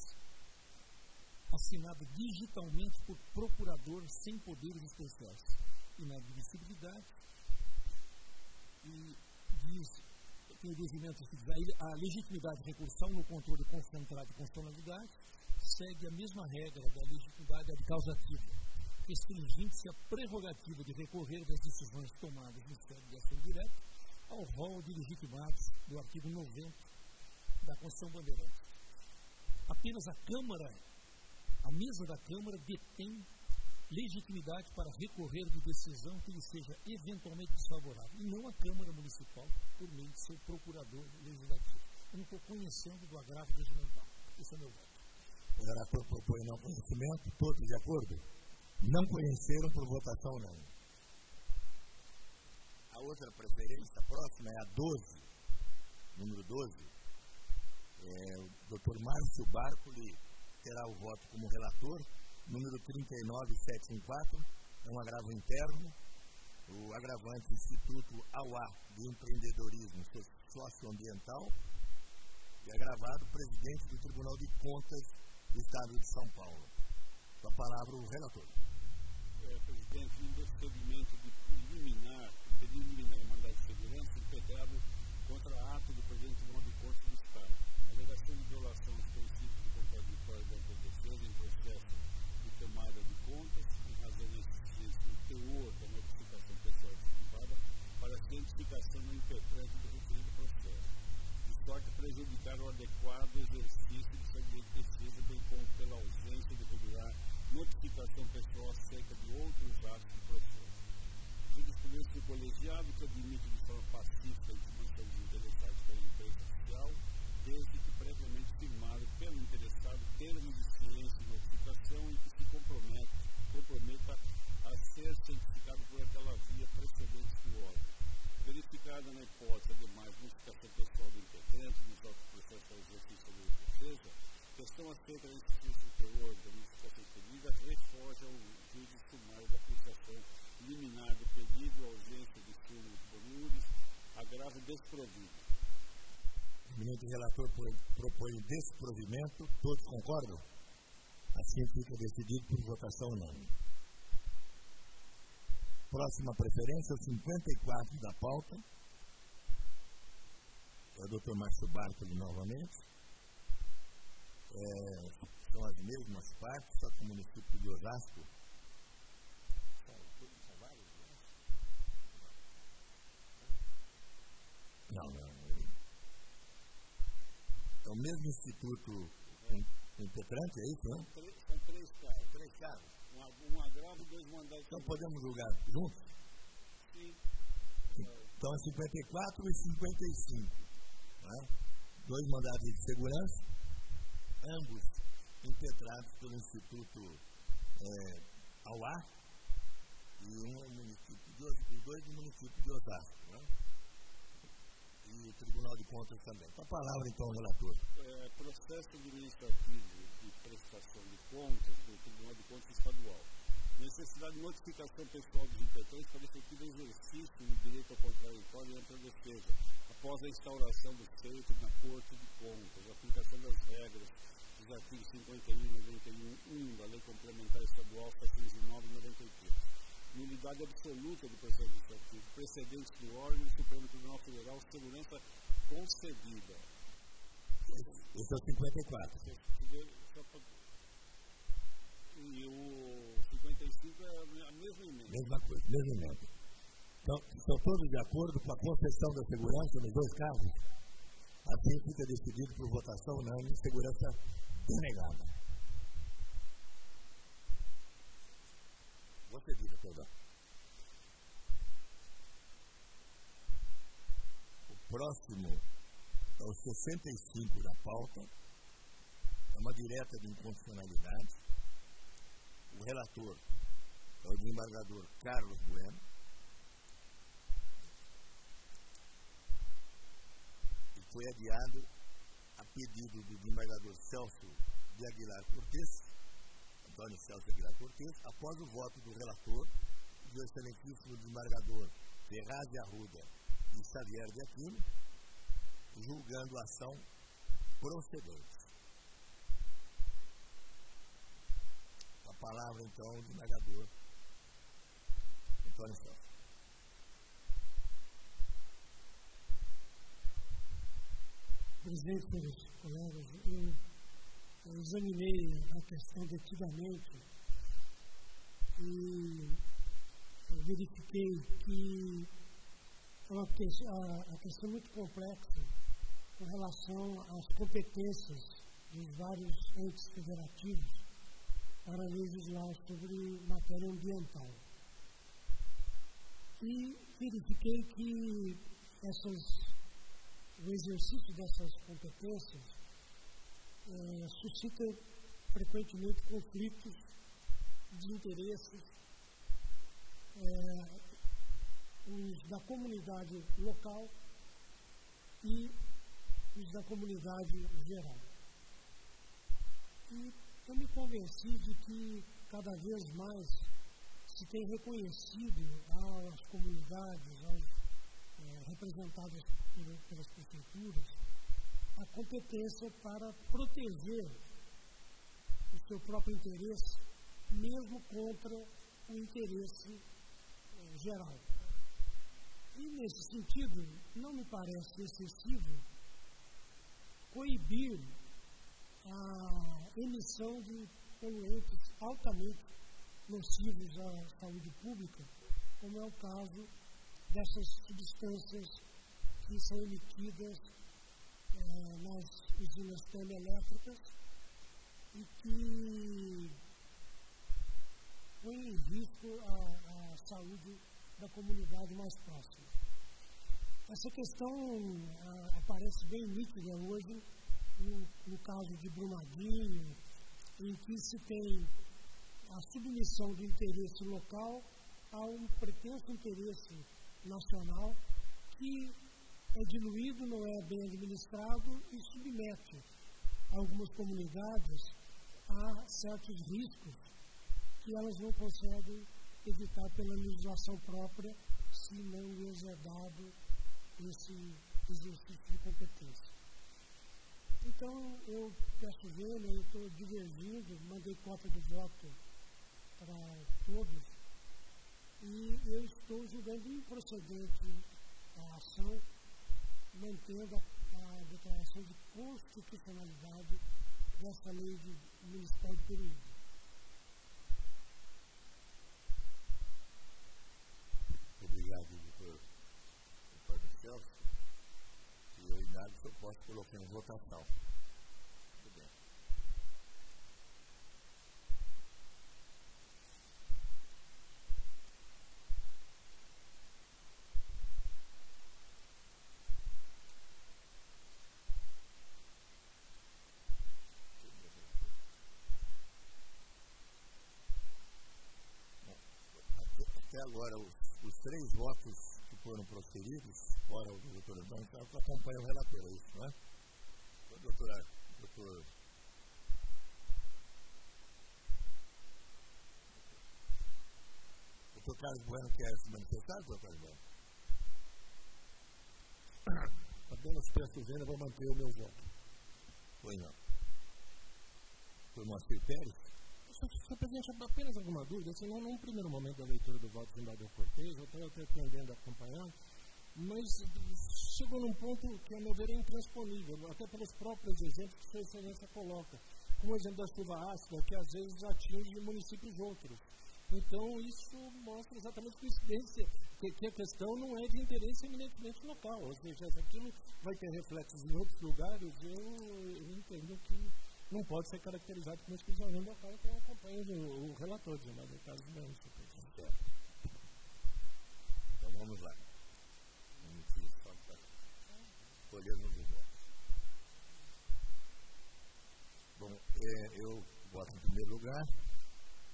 [SPEAKER 2] assinada digitalmente por procurador sem poderes especiais. Inadmissibilidade. E diz, tem o devimento, a legitimidade recursal no controle concentrado de constitucionalidade segue a mesma regra da legitimidade ad causativa, restringindo-se a prerrogativa de recorrer das decisões tomadas no esfera de ação direta ao rol de legitimados do artigo 90 da Constituição Bandeirante. Apenas a mesa da Câmara detém legitimidade para recorrer de decisão que lhe seja eventualmente desfavorável, e não a Câmara Municipal por meio de seu procurador legislativo. Eu não estou conhecendo do agravo regimental. Esse é o meu voto.
[SPEAKER 1] O relator propõe não conhecimento, todos de acordo? Não conheceram por votação não. A outra preferência, a próxima é a 12, número 12. O Dr. Márcio Bartoli terá o voto como relator. Número 39714, é um agravo interno. O agravante Instituto AUA de Empreendedorismo Socioambiental e agravado presidente do Tribunal de Contas do Estado de São Paulo. Com a palavra o relator.
[SPEAKER 4] Presidente, em procedimento de liminar, pedido liminar e mandado de segurança impetrado contra ato do presidente do Tribunal de Contas do Estado. A alegação de violação dos princípios de contraditório da defesa em processo de tomada de contas, em razão da existência do teor da notificação pessoal efetivada para cientificação no impetrante do referido processo, de sorte a prejudicar o adequado exercício de sua direito de defesa, bem como pela ausência de regular notificação pessoal acerca de outros atos do processo. Jurisprudência do colegiado que admite de forma pacífica a intimação dos interessados pela imprensa oficial, desde que previamente firmado pelo interessado termo de ciência e notificação em que se comprometa a ser cientificado por aquela via precedente do órgão. Verificada na hipótese, ademais, notificação pessoal do impetrante nos autos do processo para exercício da defesa, questão acerca da instituição teor da notificação pedida reforça o juízo sumário da apreciação liminar do pedido, ausência de súmulos bonúrios, agravo desprovido.
[SPEAKER 1] O ministro relator propõe o desprovimento. Todos concordam? Assim fica decidido por votação unânime. Próxima preferência, o 54 da pauta. É o Dr. Márcio Bartoli novamente. São as mesmas partes, só que o município de Osasco. São vários, né? Não. É o mesmo instituto impetrante, é isso, não?
[SPEAKER 4] São três casos. Um agravo e 2 mandados.
[SPEAKER 1] Então podemos julgar juntos?
[SPEAKER 4] Sim.
[SPEAKER 1] Então é 54 e 55. Né? 2 mandados de segurança, ambos impetrados pelo Instituto AUA e os 2 do município de Osasco. Né? E o Tribunal de Contas também. Com a palavra, então, relator.
[SPEAKER 4] Processo administrativo de prestação de contas do Tribunal de Contas Estadual. Necessidade de notificação pessoal dos impetrantes para efetivo exercício do direito ao contraditório e ampla defesa, após a instauração do feito na Corte de Contas, a aplicação das regras dos artigos 51 e 91.1 da Lei Complementar Estadual 709 e 93. Nulidade absoluta do processo administrativo, precedentes do órgão Supremo Tribunal Federal, segurança concedida.
[SPEAKER 1] Esse é o 54.
[SPEAKER 4] E o 55 é a mesma emenda.
[SPEAKER 1] Mesma coisa, mesma emenda. Então, estão todos de acordo com a concessão da segurança nos 2 casos? Assim fica decidido por votação unânime, segurança denegada. Você diga, perdão. O próximo é o 65 da pauta. É uma direta de inconstitucionalidade. O relator é o desembargador Carlos Bueno. E foi adiado a pedido do desembargador Celso de Aguilar Cortes, Antônio Celso de Aguilar Cortes, após o voto do relator, do excelentíssimo desembargador Ferraz de Arruda e Xavier de Aquino, julgando a ação procedente. A palavra, então, o desembargador Antônio Celso.
[SPEAKER 2] presidente, senhores colegas, eu examinei a questão detidamente e eu verifiquei que é a questão muito complexa com relação às competências dos vários entes federativos para legislar sobre matéria ambiental. E verifiquei que o exercício dessas competências suscita frequentemente conflitos de interesses os da comunidade local e os da comunidade geral. E eu me convenci de que cada vez mais se tem reconhecido às comunidades, representadas pelas prefeituras, a competência para proteger o seu próprio interesse, mesmo contra o interesse geral. E, nesse sentido, não me parece excessivo coibir a emissão de poluentes altamente nocivos à saúde pública, como é o caso dessas substâncias que são emitidas nas usinas termoelétricas e que põem em risco a saúde da comunidade mais próxima. Essa questão aparece bem nítida hoje no caso de Brumadinho, em que se tem a submissão do interesse local a um pretenso interesse nacional que é diluído, não é bem administrado e submete algumas comunidades a certos riscos que elas não conseguem evitar pela legislação própria se não lhes é dado esse exercício de competência. Então, eu peço ver, eu estou divergindo, mandei cópia do voto para todos e eu estou julgando improcedente a ação, mantendo a declaração de constitucionalidade dessa lei do Ministério do Turismo.
[SPEAKER 1] Obrigado, doutor Celso. E eu, Inácio, eu posso colocar em votação. Muito bem. Até agora, os 3 votos que foram proferidos, fora o do doutor Antônio, que acompanha o relator, é isso, não é? O doutor Carlos Bueno quer se manifestar, doutor Carlos Bueno?
[SPEAKER 8] Apenas peço vênia, vou manter o meu voto.
[SPEAKER 1] Pois não. Doutor Moacir Pérez?
[SPEAKER 8] Senhor presidente, apenas alguma dúvida, assim, não num primeiro momento da leitura do voto de Embaixador Cortez, eu estou até tendendo a acompanhar, mas chegou num ponto que, a meu ver, é intransponível, até pelos próprios exemplos que Sua Excelência coloca, como o exemplo da chuva ácida, que às vezes atinge municípios outros. Então, isso mostra exatamente coincidência, que a questão não é de interesse eminentemente local, ou seja, se aquilo vai ter reflexos em outros lugares, eu entendo que não pode ser caracterizado como exclusivamente local, então eu acompanho o relator, mas no caso não.
[SPEAKER 1] Então vamos lá. Um minutinho só para escolhermos o voto. Bom, eu voto em primeiro lugar,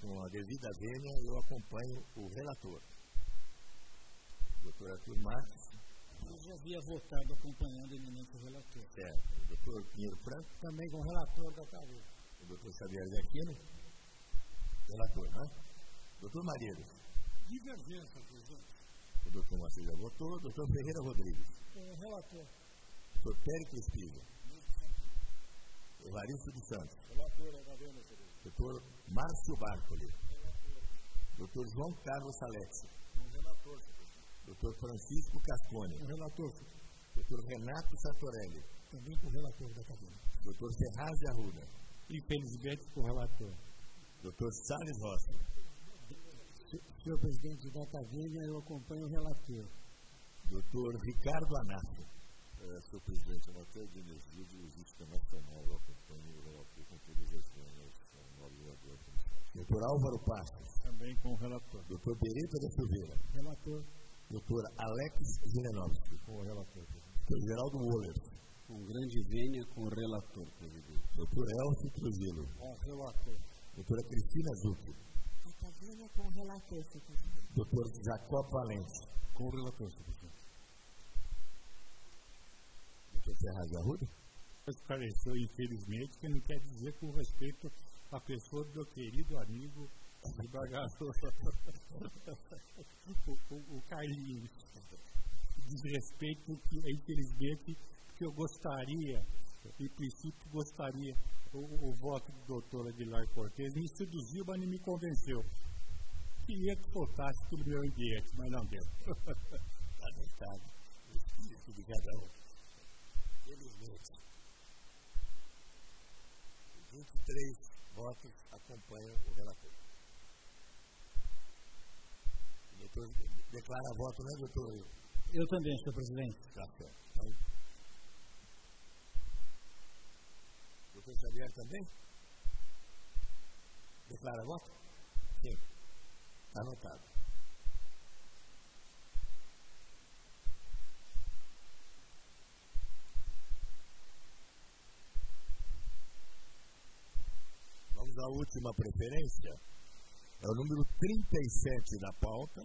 [SPEAKER 1] com a devida vênia, eu acompanho o relator. Doutor Arthur Marques.
[SPEAKER 2] Eu já havia votado acompanhando o eminente relator.
[SPEAKER 1] Certo. O doutor Pinheiro Franco.
[SPEAKER 2] Também com o relator da cadeia.
[SPEAKER 1] O doutor Xavier de Aquino. Relator, né? Doutor Malheiros.
[SPEAKER 3] Divergência, presidente.
[SPEAKER 1] O doutor Moacir já votou. Doutor Ferreira Rodrigues.
[SPEAKER 2] Relator.
[SPEAKER 1] Doutor Péricles Pisa. Evaristo dos Santos.
[SPEAKER 8] Relator,
[SPEAKER 1] doutor Márcio Bartoli. Doutor João Carlos Salete.
[SPEAKER 8] Relator,
[SPEAKER 1] Dr. Francisco Cascone.
[SPEAKER 8] Relator.
[SPEAKER 1] Dr. Renato Sartorelli.
[SPEAKER 2] também com o relator da cadeira.
[SPEAKER 1] Dr. Ferraz de Arruda.
[SPEAKER 6] Infelizmente, com o relator.
[SPEAKER 1] Dr. Salles Rossi.
[SPEAKER 2] Senhor presidente da cadeira, eu acompanho o relator.
[SPEAKER 1] Dr. Ricardo Anato.
[SPEAKER 5] Senhor presidente, a matéria de energia de logística nacional, eu acompanho o relator com todas as linhas,
[SPEAKER 1] Dr. Álvaro Passos.
[SPEAKER 6] Também com o relator.
[SPEAKER 1] Dr. Beretta da Silveira.
[SPEAKER 2] Relator.
[SPEAKER 1] Dr. Alex Zilenovski.
[SPEAKER 6] Com o relator.
[SPEAKER 1] Dr. Geraldo Woller.
[SPEAKER 4] Com grande vênia, com o relator, presidente.
[SPEAKER 1] Dr. Elcio Trujillo.
[SPEAKER 6] Com o relator.
[SPEAKER 1] Dra. Cristina Zucchi.
[SPEAKER 7] Catavina com o relator, senhor presidente.
[SPEAKER 1] Dr. Jacob Valente.
[SPEAKER 3] Com o relator, senhor presidente.
[SPEAKER 1] Dr. Ferraz de Arruda.
[SPEAKER 6] Esclareceu, infelizmente, que não quer dizer com respeito à pessoa do meu querido amigo desembargador, o Carlinhos. Diz respeito que, infelizmente, que eu gostaria, em princípio gostaria, o voto do doutor Aguilar Cortez me seduziu, mas não me convenceu. Queria que faltasse pelo meu ambiente, mas não deu.
[SPEAKER 1] Lamentável o espírito de cada um. Felizmente, 23 votos acompanham o relator. O doutor declara voto, né, doutor?
[SPEAKER 2] Eu também, senhor presidente.
[SPEAKER 1] Tá certo. Então, doutor Xavier também? Declara voto? Sim. Anotado. Vamos à última preferência. É o número 37 da pauta.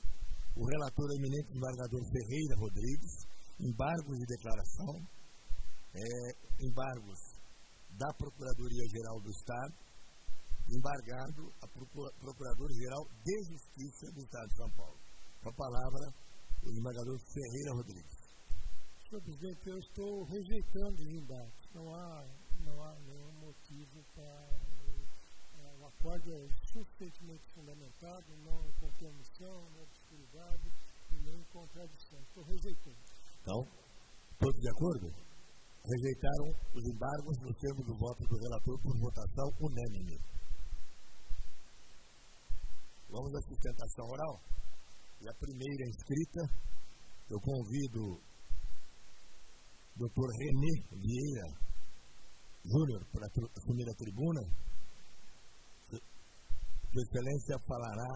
[SPEAKER 1] O relator eminente desembargador Ferreira Rodrigues. Embargos de declaração. Embargos da Procuradoria-Geral do Estado. Embargado a Procurador-Geral de Justiça do Estado de São Paulo. Com a palavra, o desembargador Ferreira Rodrigues.
[SPEAKER 2] Senhor presidente, eu estou rejeitando os embargos. Não há nenhum motivo para... O acordo é suficientemente fundamentado, não com comissão, não obscuridade e nem contradição. Estou rejeitando.
[SPEAKER 1] Então, todos de acordo? Rejeitaram os embargos nos termos do voto do relator por votação unânime. Vamos à sustentação oral. E a primeira inscrita, eu convido o Dr. René Vieira Júnior para assumir a tribuna. Sua Excelência falará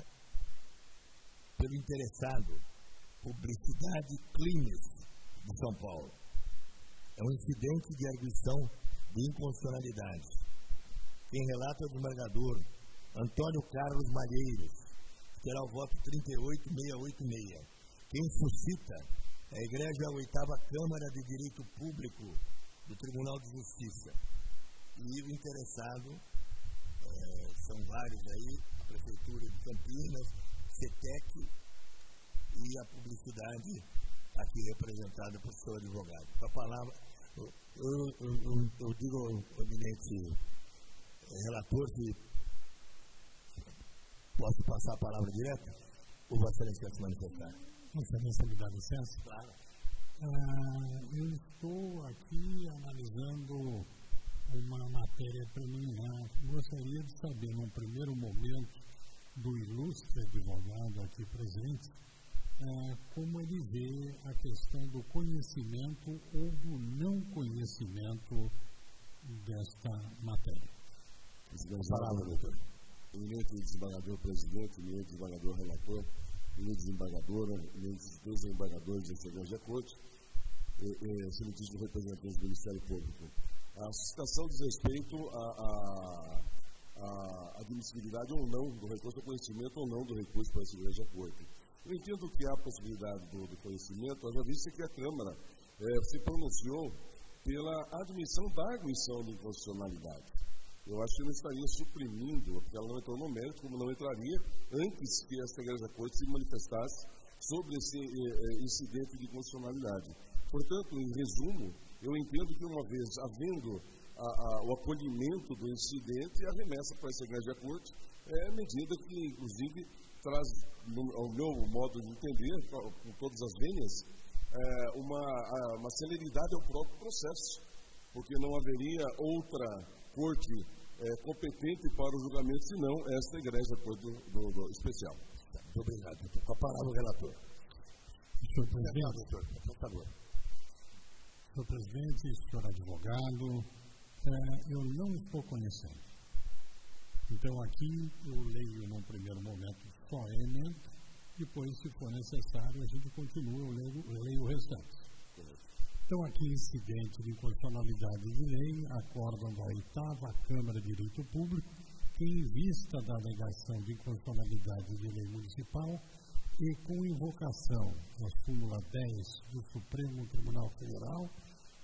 [SPEAKER 1] pelo interessado, Publicidade Climes de São Paulo. É um incidente de arguição de inconstitucionalidade. Quem relata é o desembargador Antônio Carlos Malheiros, que terá o voto 38686. Quem suscita é a Igreja 8ª Câmara de Direito Público do Tribunal de Justiça. E o interessado são vários aí, a Prefeitura de Campinas, CETEC e a publicidade aqui representada por seu advogado. Com a palavra, eu digo ao eminente relator se posso passar a palavra direta ou Vossa Excelência quer se manifestar?
[SPEAKER 3] Vossa Excelência me dá licença?
[SPEAKER 1] Claro.
[SPEAKER 3] Eu estou aqui analisando uma matéria preliminar. Gostaria de saber, num primeiro momento, do ilustre advogado aqui presente, como ele vê a questão do conhecimento ou do não conhecimento desta matéria.
[SPEAKER 5] Palavra, doutor. Eminente desembargador presidente, eminente desembargador relator, eminente desembargadora, eminentes desembargadores da Secretaria da Corte, excelentíssimo representante do Ministério Público. A citação diz respeito à admissibilidade ou não do recurso ao conhecimento ou não do recurso para a Secretaria da Corte. Eu entendo que há a possibilidade do conhecimento, haja vista que a Câmara se pronunciou pela admissão da arguição de inconstitucionalidade. Eu acho que não estaria suprimindo, porque ela não entrou no mérito, como não entraria antes que a Secretaria da Corte se manifestasse sobre esse incidente de inconstitucionalidade. Portanto, em resumo, eu entendo que uma vez havendo o acolhimento do incidente, a remessa para a Secretaria da Corte é medida que, inclusive, traz, ao meu modo de entender, com todas as vênias, uma celeridade ao próprio processo. porque não haveria outra corte competente para o julgamento, senão esta igreja do especial.
[SPEAKER 1] Muito obrigado, doutor. Com a palavra o relator.
[SPEAKER 3] Senhor presidente,
[SPEAKER 1] doutor, por favor.
[SPEAKER 3] Senhor presidente, senhor advogado, eu não estou conhecendo. Então aqui eu leio num primeiro momento só a emenda, depois, se for necessário, a gente continua, eu leio o restante. Então, aqui, incidente de inconstitucionalidade de lei, acórdão da 8ª Câmara de Direito Público, que, em vista da alegação de inconstitucionalidade de lei municipal e com invocação da súmula 10 do Supremo Tribunal Federal,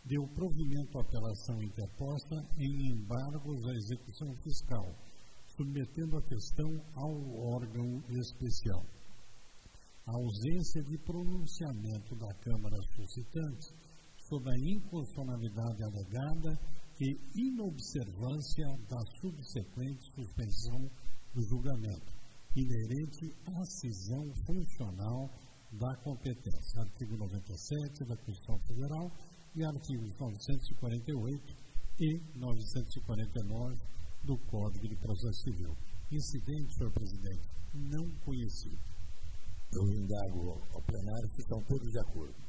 [SPEAKER 3] deu provimento à apelação interposta em embargos à execução fiscal, submetendo a questão ao órgão especial. A ausência de pronunciamento da Câmara suscitante sobre a inconstitucionalidade alegada e inobservância da subsequente suspensão do julgamento, inerente à cisão funcional da competência. Artigo 97 da Constituição Federal e artigos 948 e 949 do Código de Processo Civil. Incidente, senhor presidente, não conhecido.
[SPEAKER 1] Eu indago ao plenário se estão todos de acordo.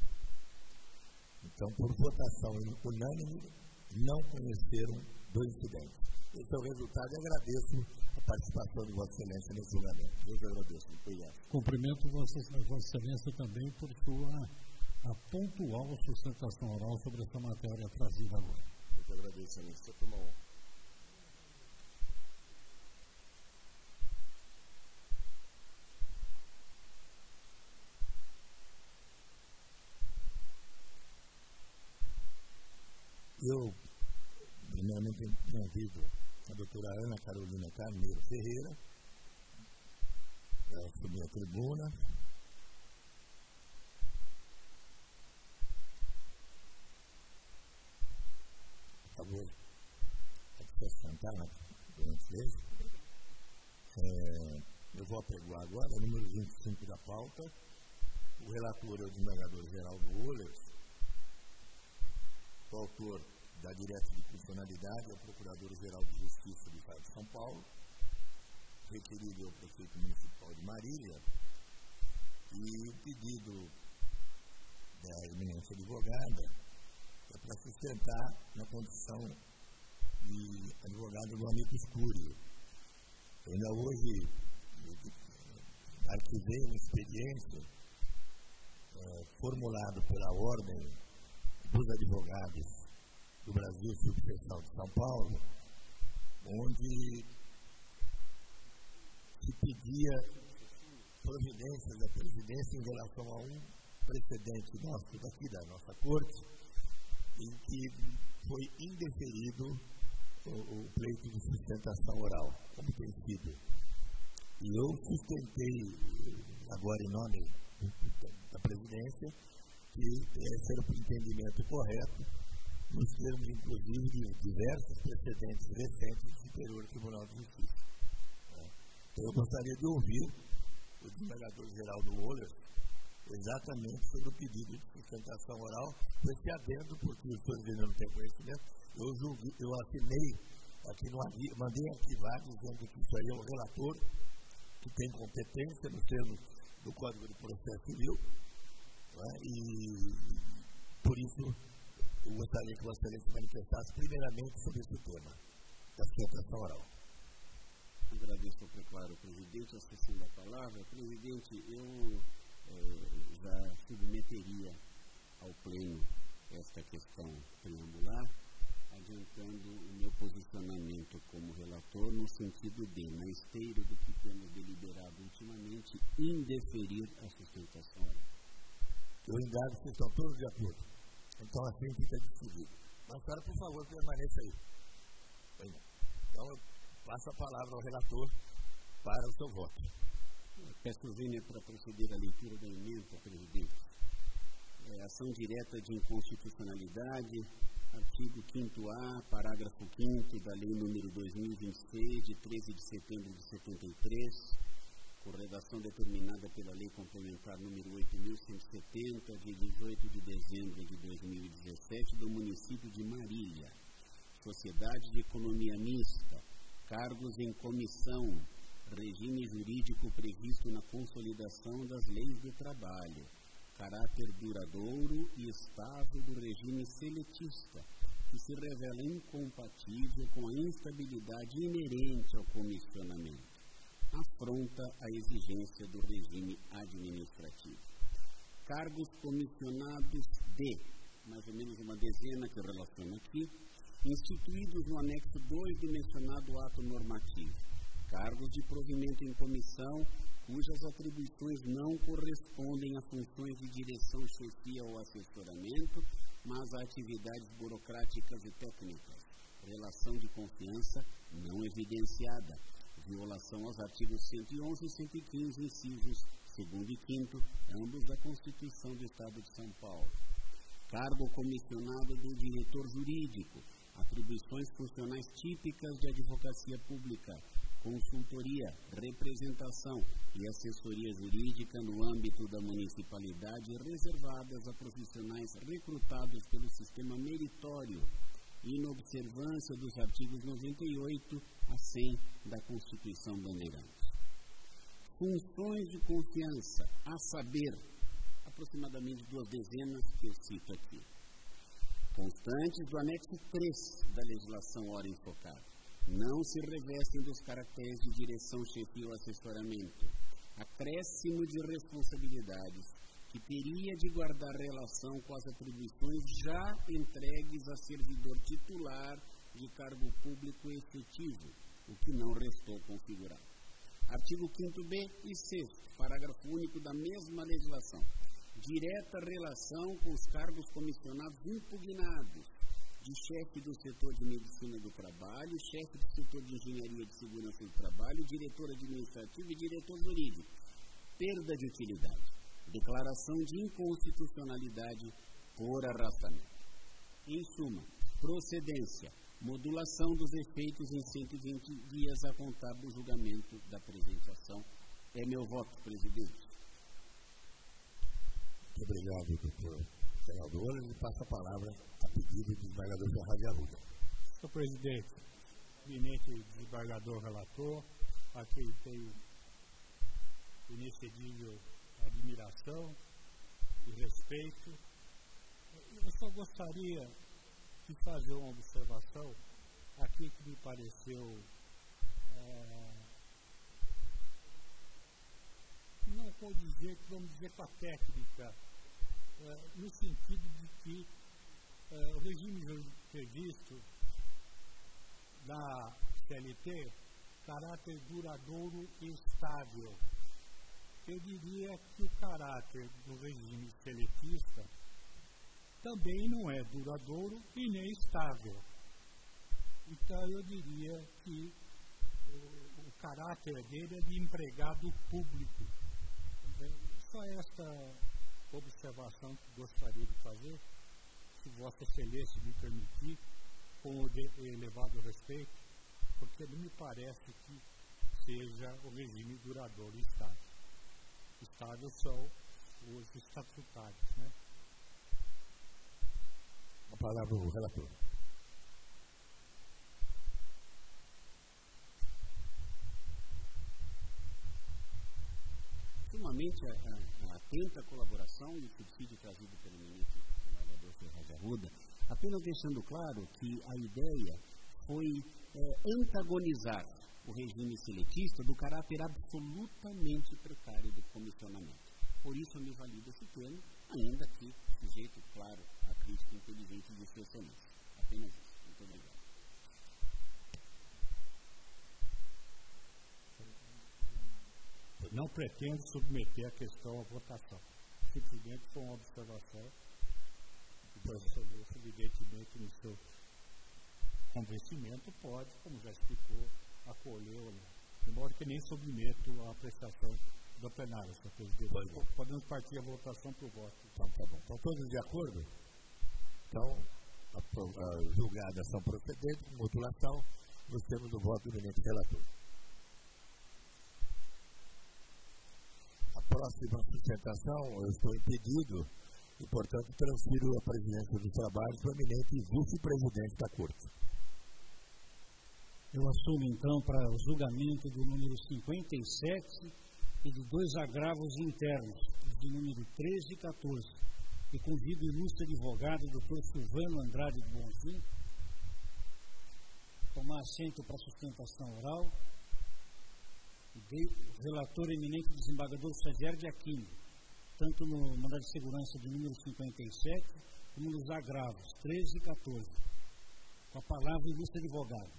[SPEAKER 1] Então, por votação unânime, não conheceram do incidente. Esse é o resultado e agradeço a participação de Vossa Excelência nesse julgamento. Eu agradeço. Obrigado.
[SPEAKER 3] Cumprimento Vossa Excelência também por sua pontual sustentação oral sobre essa matéria trazida agora.
[SPEAKER 5] Eu agradeço, Excelência. Foi uma honra.
[SPEAKER 1] Eu, primeiramente, convido a doutora Ana Carolina Carneiro Ferreira para subir a tribuna. Por favor, pode se sentar por gentileza. Eu vou apregoar agora o número 25 da pauta. O relator é o desembargador Geraldo Wohlers. O autor da direta de funcionalidade é o Procurador-Geral de Justiça do Estado de São Paulo, requerido ao Prefeito Municipal de Marília, e o pedido da eminente advogada é para sustentar na condição de advogado do amicus curiae. Eu ainda hoje arquivei uma experiência formulado pela Ordem dos Advogados do Brasil Subseção de São Paulo, onde se pedia providências da presidência em relação a um precedente nosso daqui da nossa corte, em que foi indeferido o pleito de sustentação oral, como tem sido. E eu sustentei, agora em nome da presidência, que esse era o entendimento correto, nos termos, inclusive, de diversos precedentes recentes do Superior Tribunal de Justiça. Então, eu gostaria de ouvir o desembargador-geral do Wohlers exatamente sobre o pedido de sustentação oral, com esse adendo, porque o senhor ainda não tem conhecimento. Eu assinei aqui no mandei arquivar dizendo que isso aí é um relator que tem competência nos termos do Código de Processo Civil. E, por isso, eu gostaria que Vossa Excelência manifestasse primeiramente sobre esse tema, da sustentação oral.
[SPEAKER 4] Agradeço ao preparo, presidente, a sessão da palavra. Presidente, eu já submeteria ao Pleno esta questão preambular, adiantando o meu posicionamento como relator no sentido de, na esteira do que temos deliberado ultimamente, indeferir a sustentação oral.
[SPEAKER 1] Eu indago se estão todos de acordo. Então, assim fica decidido. Mas, cara, por favor, permaneça aí. Então, eu passo a palavra ao relator para o seu voto.
[SPEAKER 4] Peço vênia para proceder à leitura da emenda, presidente. Ação direta de inconstitucionalidade, artigo 5º-A, parágrafo 5º da Lei nº 2026, de 13 de setembro de 73, com redação determinada pela Lei Complementar número 8.170, de 18 de dezembro de 2017, do município de Marília. Sociedade de Economia Mista, cargos em comissão, regime jurídico previsto na consolidação das leis do trabalho, caráter duradouro e estável do regime seletista, que se revela incompatível com a instabilidade inerente ao comissionamento, afronta a exigência do regime administrativo. Cargos comissionados de, mais ou menos uma dezena que eu relaciono aqui, instituídos no anexo 2 do mencionado ato normativo. Cargos de provimento em comissão, cujas atribuições não correspondem a funções de direção, chefia ou assessoramento, mas a atividades burocráticas e técnicas. Relação de confiança não evidenciada. Violação aos artigos 111 e 115, incisos 2º e 5º, ambos da Constituição do Estado de São Paulo. Cargo comissionado do diretor jurídico. Atribuições funcionais típicas de advocacia pública, consultoria, representação e assessoria jurídica no âmbito da municipalidade reservadas a profissionais recrutados pelo sistema meritório, em observância dos artigos 98 a 100 da Constituição Bandeirantes. Funções de confiança, a saber, aproximadamente 2 dezenas que eu cito aqui. Constantes do anexo 3 da legislação ora enfocada. Não se revestem dos caracteres de direção, chefia ou assessoramento. Acréscimo de responsabilidades que teria de guardar relação com as atribuições já entregues a servidor titular de cargo público efetivo, o que não restou configurado. Artigo 5º-B e 6º, parágrafo único da mesma legislação. Direta relação com os cargos comissionados impugnados de chefe do setor de medicina do trabalho, chefe do setor de engenharia de segurança do trabalho, diretor administrativo e diretor jurídico. Perda de utilidade. Declaração de inconstitucionalidade por arrastamento. Em suma, procedência, modulação dos efeitos em 120 dias a contar do julgamento da apresentação. É meu voto, presidente.
[SPEAKER 1] Muito obrigado, doutor senador. Ele passa a palavra a pedido do desembargador Ferraz de Arruda.
[SPEAKER 6] Senhor presidente, eminente desembargador relator, a quem tenho inexcedível admiração e respeito, eu só gostaria de fazer uma observação aqui que me pareceu não vou dizer, vamos dizer com a técnica, no sentido de que o regime previsto da CLT, caráter duradouro e estável. Eu diria que o caráter do regime seletista também não é duradouro e nem estável. Então eu diria que o caráter dele é de empregado público. Só esta observação que gostaria de fazer, se Vossa Excelência me permitir, com o elevado respeito, porque não me parece que seja o regime duradouro e estável. Estável são os estatutários, né?
[SPEAKER 1] A palavra do relator.
[SPEAKER 4] Sumamente a atenta colaboração e o subsídio trazido pelo eminente desembargador Ferraz de Arruda, apenas deixando claro que a ideia foi antagonizar o regime seletista do caráter absolutamente precário do comissionamento. Por isso eu me valido esse termo, ainda que sujeito, claro, à crítica inteligente de Sua Excelência. Apenas isso. Muito obrigado.
[SPEAKER 6] Eu não pretendo submeter a questão à votação. Simplesmente foi uma observação. O Excelência, evidentemente, no seu convencimento, pode, como já explicou, acolher ou não. Embora que nem submeto à apreciação do plenário, Sr. Presidente. Podemos partir a votação para o voto.
[SPEAKER 1] Então, tá bom. Estão todos de acordo? Então, julgada a ação procedente, com modulação, nós temos o voto do eminente relator. próxima sustentação, eu estou impedido e, portanto, transfiro a presidência dos trabalhos para o eminente vice-presidente da Corte.
[SPEAKER 3] Eu assumo, então, para o julgamento do número 57 e de 2 agravos internos, de número 13 e 14. E convido o ilustre advogado, Dr. Silvano Andrade de Bonfim, a tomar assento para a sustentação oral. O relator eminente desembargador Xavier de Aquino, tanto no mandado de segurança de número 57, como nos agravos 13 e 14. Com a palavra, o ilustre advogado.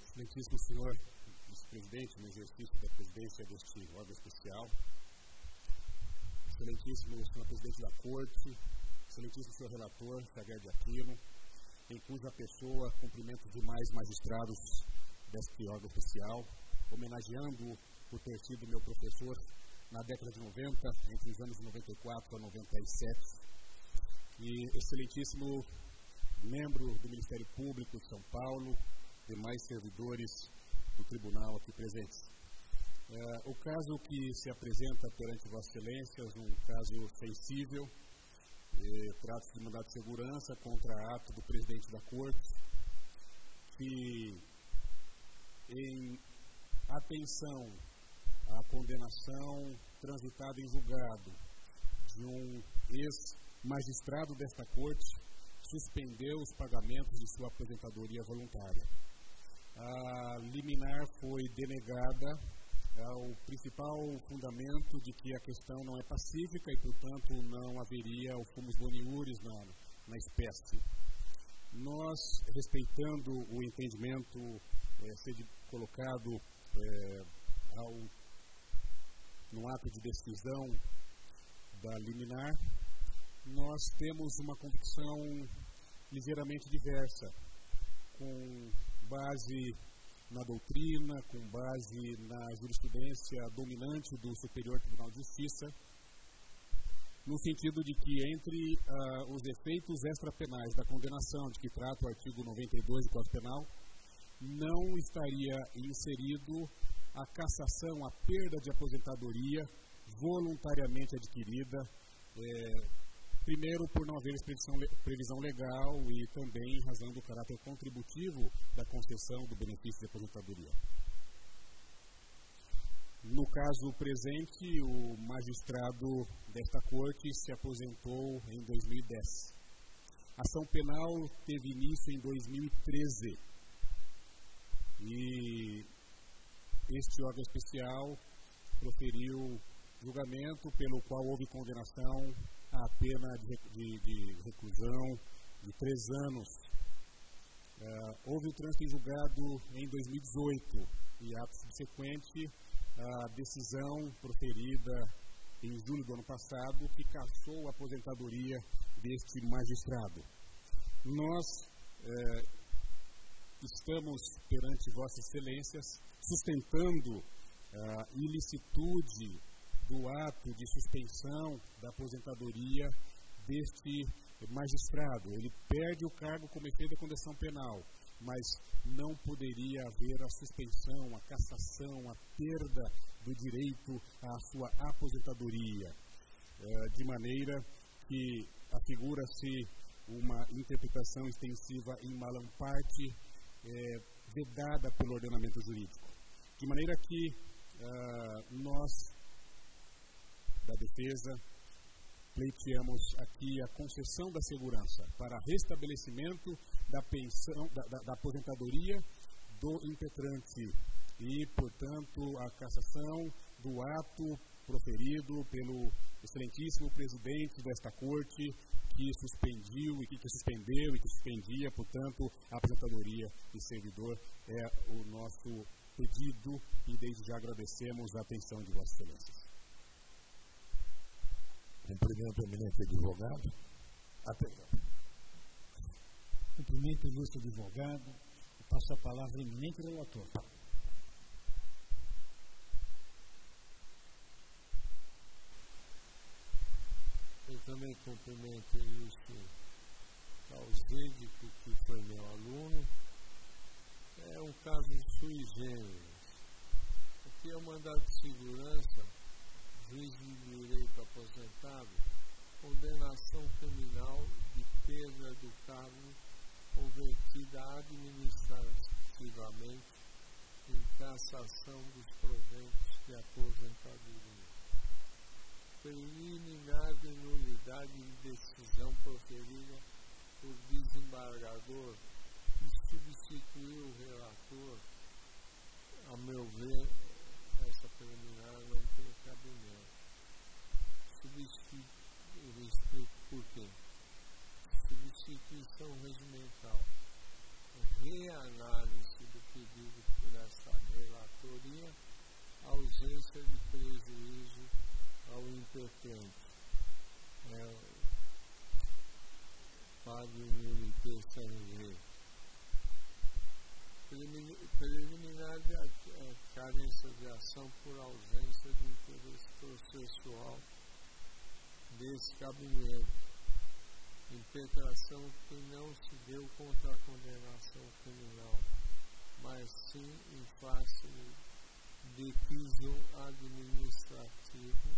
[SPEAKER 9] Excelentíssimo senhor vice-presidente, no exercício da presidência deste órgão especial, excelentíssimo senhor presidente da Corte, excelentíssimo senhor relator Xavier de Aquino, em cuja pessoa cumprimento os demais magistrados deste órgão especial, homenageando por ter sido meu professor na década de 90, entre os anos de 94 a 97, e excelentíssimo membro do Ministério Público de São Paulo, demais servidores do tribunal aqui presentes. O caso que se apresenta perante Vossa Excelências, um caso sensível, trata-se de mandado de segurança contra ato do presidente da Corte, que, em atenção à condenação transitada em julgado de um ex-magistrado desta Corte, suspendeu os pagamentos de sua aposentadoria voluntária. A liminar foi denegada ao principal fundamento de que a questão não é pacífica e, portanto, não haveria o fumus boniuris na espécie. Nós, respeitando o entendimento ser colocado no ato de decisão da liminar, nós temos uma convicção ligeiramente diversa, com base na doutrina, com base na jurisprudência dominante do Superior Tribunal de Justiça, no sentido de que entre os efeitos extrapenais da condenação de que trata o artigo 92 do Código Penal, não estaria inserido a cassação, a perda de aposentadoria voluntariamente adquirida, primeiro por não haver previsão legal e também em razão do caráter contributivo da concessão do benefício de aposentadoria. No caso presente, o magistrado desta Corte se aposentou em 2010. A ação penal teve início em 2013 e este órgão especial proferiu julgamento pelo qual houve condenação à pena de reclusão de 3 anos. Houve o trânsito em julgado em 2018 e, ato subsequente, a decisão proferida em julho do ano passado que cassou a aposentadoria deste magistrado. Nós estamos perante Vossas Excelências sustentando a ilicitude do ato de suspensão da aposentadoria deste magistrado. Ele perde o cargo como efeito da condenação penal, mas não poderia haver a suspensão, a cassação, a perda do direito à sua aposentadoria, de maneira que afigura-se uma interpretação extensiva in malam parte vedada pelo ordenamento jurídico. De maneira que nós, da defesa, pleiteamos aqui a concessão da segurança para restabelecimento da pensão, da aposentadoria do impetrante e, portanto, a cassação do ato proferido pelo excelentíssimo presidente desta Corte, que suspendeu e que suspendia, portanto, a aposentadoria de servidor. É o nosso pedido e desde já agradecemos a atenção de Vossas Excelências.
[SPEAKER 1] Cumprimento o eminente advogado. Atenção.
[SPEAKER 3] Cumprimento o ilustre advogado. Passo a palavra ao eminente relator.
[SPEAKER 8] Eu também cumprimento o ilustre Calzídico, que foi meu aluno. É um caso sui generis. O que é o mandado de segurança, juiz de direito aposentado, condenação criminal de perda do cargo convertida administrativamente em cassação dos proventos de aposentadoria. Preliminar de nulidade de decisão proferida por desembargador que substituiu o relator. A meu ver, essa preliminar não tem cabimento. Eu explico por quê. Substituição regimental. Reanálise do pedido por essa relatoria, ausência de prejuízo ao impetente. Padre Militer Sangue. Preliminar de carência de ação por ausência de interesse processual desse cabimento. Impetração que não se deu contra a condenação criminal, mas sim em face de piso administrativo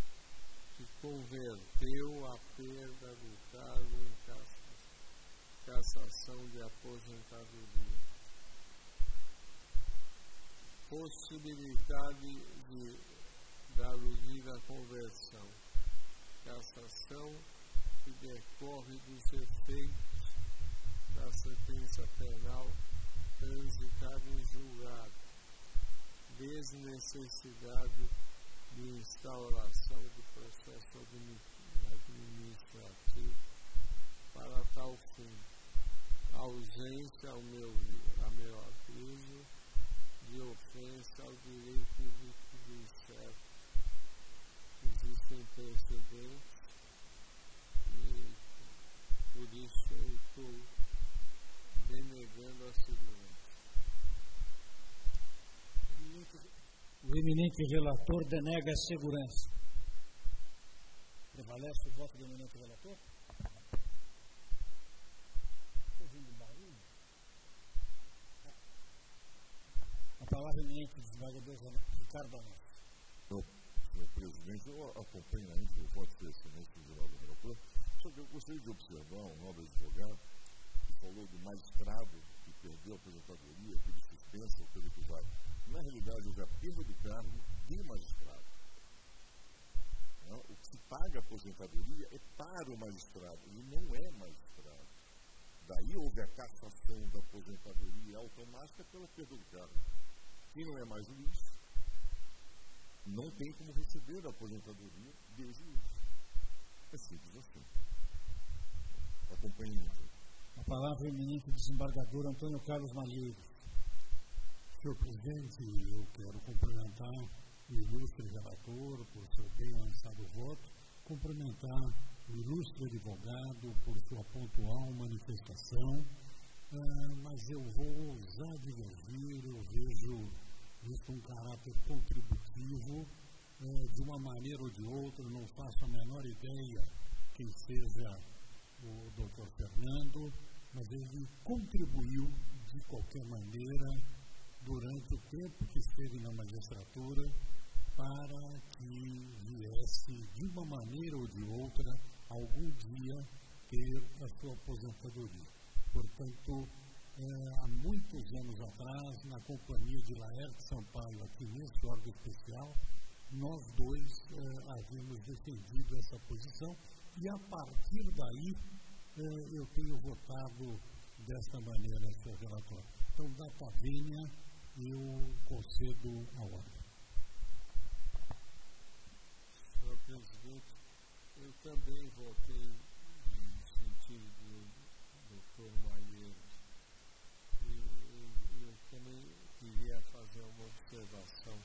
[SPEAKER 8] que converteu a perda do cargo em cassação de aposentadoria. Possibilidade da aludida conversão. Cassação que decorre dos efeitos da sentença penal transitada em julgado, desnecessidade de instauração de processo administrativo para tal fim, ausência, a meu aviso, de ofensa ao direito líquido e certo. Existem precedentes e por isso eu estou denegando a segurança.
[SPEAKER 2] O eminente relator denega a segurança. Prevalece o voto do eminente relator? Estou ouvindo barulho? A palavra é eminente desembargador Ricardo Alonso.
[SPEAKER 5] Senhor presidente, eu acompanho ainda o voto do excelente do relator, só que eu gostaria de observar um nobre advogado que falou do magistrado que perdeu a aposentadoria, que ele suspensa, pelo que vai. Na realidade, houve a perda do cargo de magistrado. Não? O que se paga a aposentadoria é para o magistrado, ele não é magistrado. Daí houve a cassação da aposentadoria automática pela perda do cargo. Quem não é mais juiz não tem como receber a aposentadoria de juiz. É simples assim. Acompanhe muito.
[SPEAKER 2] A palavra é o eminente desembargador Antônio Carlos Malheiros.
[SPEAKER 3] Senhor presidente, eu quero cumprimentar o ilustre relator por seu bem lançado voto, cumprimentar o ilustre advogado por sua pontual manifestação, mas eu vou ousar divergir, eu vejo isso um caráter contributivo, de uma maneira ou de outra, não faço a menor ideia quem seja o doutor Fernando, mas ele contribuiu de qualquer maneira durante o tempo que esteve na magistratura para que viesse de uma maneira ou de outra algum dia ter a sua aposentadoria. Portanto, há muitos anos atrás, na companhia de Laerte Sampaio, aqui nesse órgão especial, nós dois havíamos defendido essa posição e a partir daí eu tenho votado desta maneira, senhor relator. Então, data vênia, eu concedo a ordem.
[SPEAKER 8] Senhor presidente, eu também votei no sentido do doutor Malheiros. Eu também queria fazer uma observação.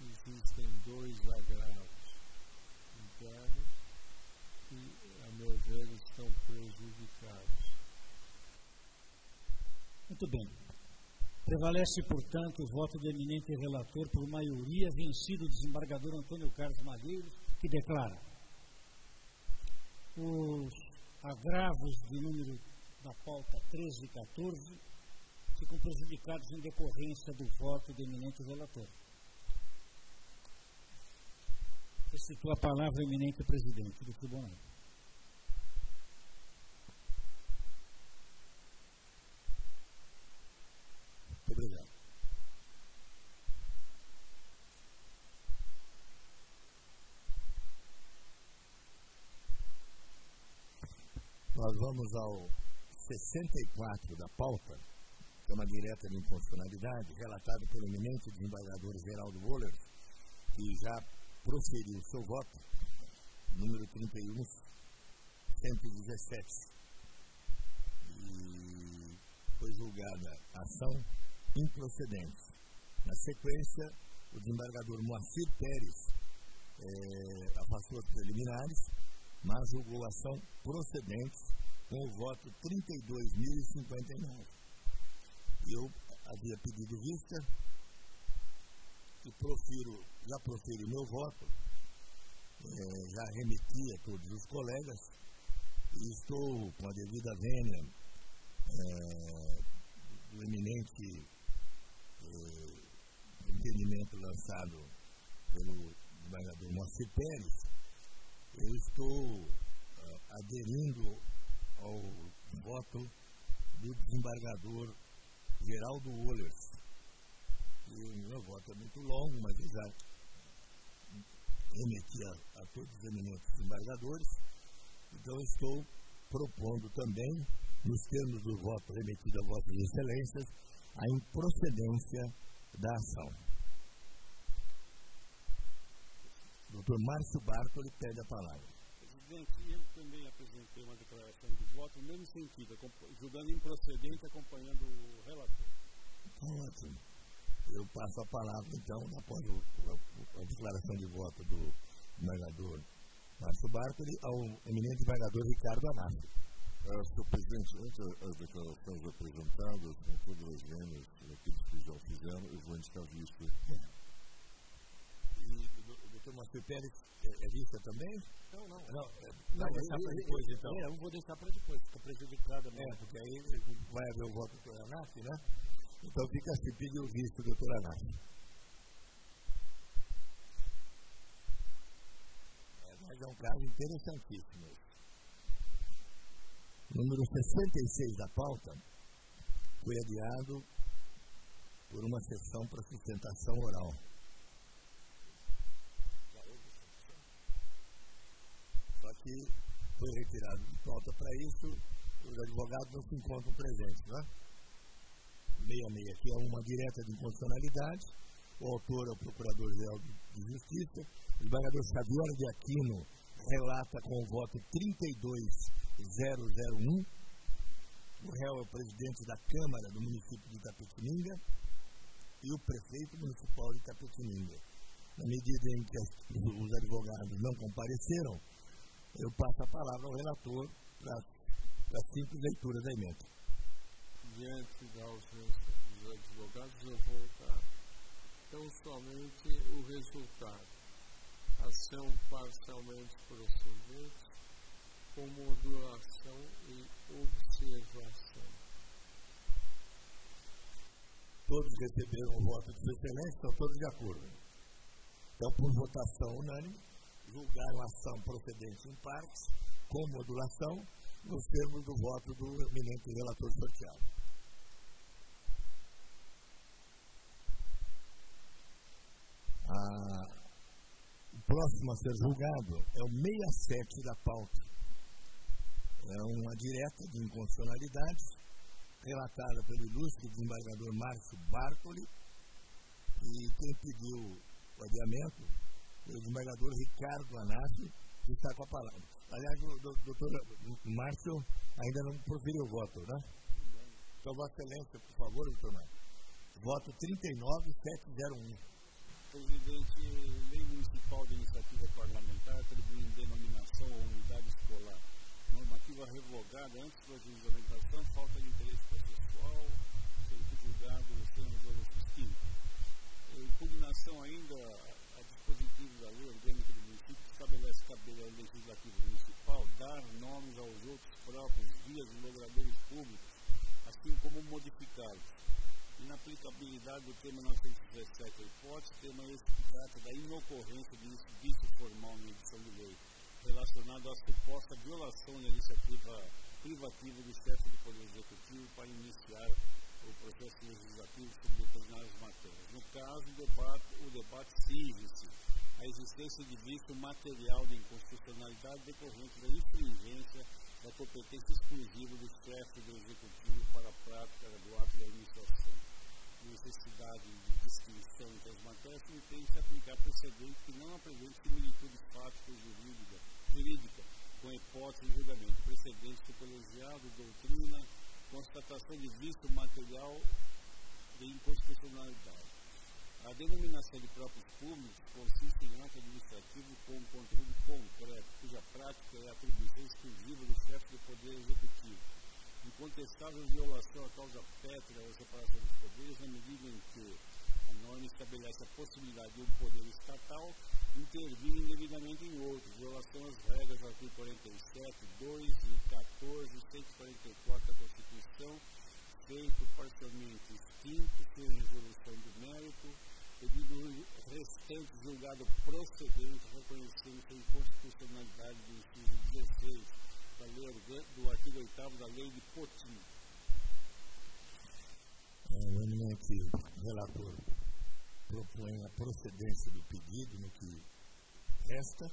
[SPEAKER 8] Existem dois agravos internos que, a meu ver, estão prejudicados.
[SPEAKER 2] Muito bem. Prevalece, portanto, o voto do eminente relator por maioria, vencido o desembargador Antônio Carlos Malheiros, que declara os agravos de número da pauta 13 e 14 ficam prejudicados em decorrência do voto do eminente relator. Citou a palavra eminente presidente do tribunal.
[SPEAKER 1] Muito obrigado. Nós vamos ao 64 da pauta, que é uma direta de inconstitucionalidade, relatada pelo eminente desembargador Geraldo Wohlers, que já proferiu seu voto, número 31.117. E foi julgada a ação improcedente. Na sequência, o desembargador Moacir Pérez afastou as preliminares, mas julgou a ação procedente com o voto 32.059. Eu havia pedido vista e já profiro meu voto, já remeti a todos os colegas e estou com a devida vênia do eminente entendimento lançado pelo desembargador Moacir Pérez. Eu estou aderindo ao voto do desembargador Geraldo Wohlers. E o meu voto é muito longo, mas eu já remeti a todos os eminentes desembargadores. Então estou propondo também, nos termos do voto remetido a Vossas Excelências, a improcedência da ação. Dr. Márcio Bartoli pede a palavra.
[SPEAKER 9] Presidente, eu também apresentei uma declaração de voto no mesmo sentido, julgando improcedente, acompanhando o relator.
[SPEAKER 1] Ótimo. Eu passo a palavra, então, após a declaração de voto do desembargador Márcio Bartoli, ao eminente desembargador Ricardo Anácio.
[SPEAKER 5] Senhor presidente, entre as declarações apresentadas, com todas as vênias daqueles que já o fizeram, eu vou indicar vista.
[SPEAKER 1] E o doutor Moacir Pérez é vista também?
[SPEAKER 8] Não.
[SPEAKER 1] Vai deixar para depois, então?
[SPEAKER 8] Eu vou deixar para depois, fica prejudicada mesmo.
[SPEAKER 1] Porque aí vai haver o voto do doutor Anácio, né? Então fica assim, pediu visto, doutor Anácio. Mas é um caso interessantíssimo. Número 66 da pauta foi adiado por uma sessão para sustentação oral. Só que foi retirado de pauta para isso, os advogados não se encontram presentes, né? 66, que é uma direta de inconstitucionalidade. O autor é o Procurador-Geral de Justiça. O desembargador Xavier de Aquino relata com o voto 32.001. O réu é o presidente da Câmara do município de Itapetininga e o prefeito municipal de Itapetininga. Na medida em que os advogados não compareceram, eu passo a palavra ao relator para a simples leitura da emenda.
[SPEAKER 10] Diante da ausência dos advogados, eu vou votar tão somente o resultado. Ação parcialmente procedente, com modulação e observação.
[SPEAKER 1] Todos receberam o voto de Sua Excelência, estão todos de acordo. Então, por votação unânime, julgaram a ação procedente em partes, com modulação, nos termos do voto do eminente relator sorteado. O próximo a ser julgado é o 67 da pauta. É uma direta de inconstitucionalidade relatada pelo ilustre desembargador Márcio Bartoli, e quem pediu o adiamento foi o desembargador Ricardo Anácio, que está com a palavra. Aliás, o doutor Márcio ainda não proferiu o voto, né? Então, Vossa Excelência, por favor, doutor Márcio. Voto 39.701.
[SPEAKER 9] Presidente, Lei Municipal de Iniciativa Parlamentar atribuindo denominação à unidade escolar. Normativa revogada antes da juizamentação, falta de interesse processual, feito julgado no termo do justiça. Impugnação ainda a dispositivos da lei orgânica do município que estabelece cabelo legislativo municipal dar nomes aos outros próprios vias e logradores públicos, assim como modificá-los.
[SPEAKER 4] Inaplicabilidade do tema 917 da hipótese, tema esse que trata da inocorrência de vício formal na edição de lei, relacionado à suposta violação da iniciativa privativa do chefe do Poder Executivo para iniciar o processo legislativo sobre determinadas matérias. No caso, o debate cinge-se a existência de vício material de inconstitucionalidade decorrente da infringência da competência exclusiva do chefe do Executivo para a prática do ato da iniciação. Necessidade de distinção entre as matérias que tem se aplicar precedente que não apresente similitude fática ou jurídica com a hipótese de julgamento, precedente do colegiado, doutrina, constatação de vício material de inconstitucionalidade. A denominação de próprios públicos consiste em ato administrativo com um conteúdo concreto, cuja prática é a atribuição exclusiva do chefe do Poder Executivo. Incontestável violação à causa pétrea da separação dos poderes, na medida em que a norma estabelece a possibilidade de um poder estatal intervir indevidamente em outro, violação às regras do artigo 47, 2 e 14, 144 da Constituição, feito parcialmente extinto, sem resolução do mérito, pedido restante julgado procedente, reconhecendo sua inconstitucionalidade do inciso 16 da lei do artigo 8º da lei de Potim.
[SPEAKER 1] O eminente relator propõe a procedência do pedido no que resta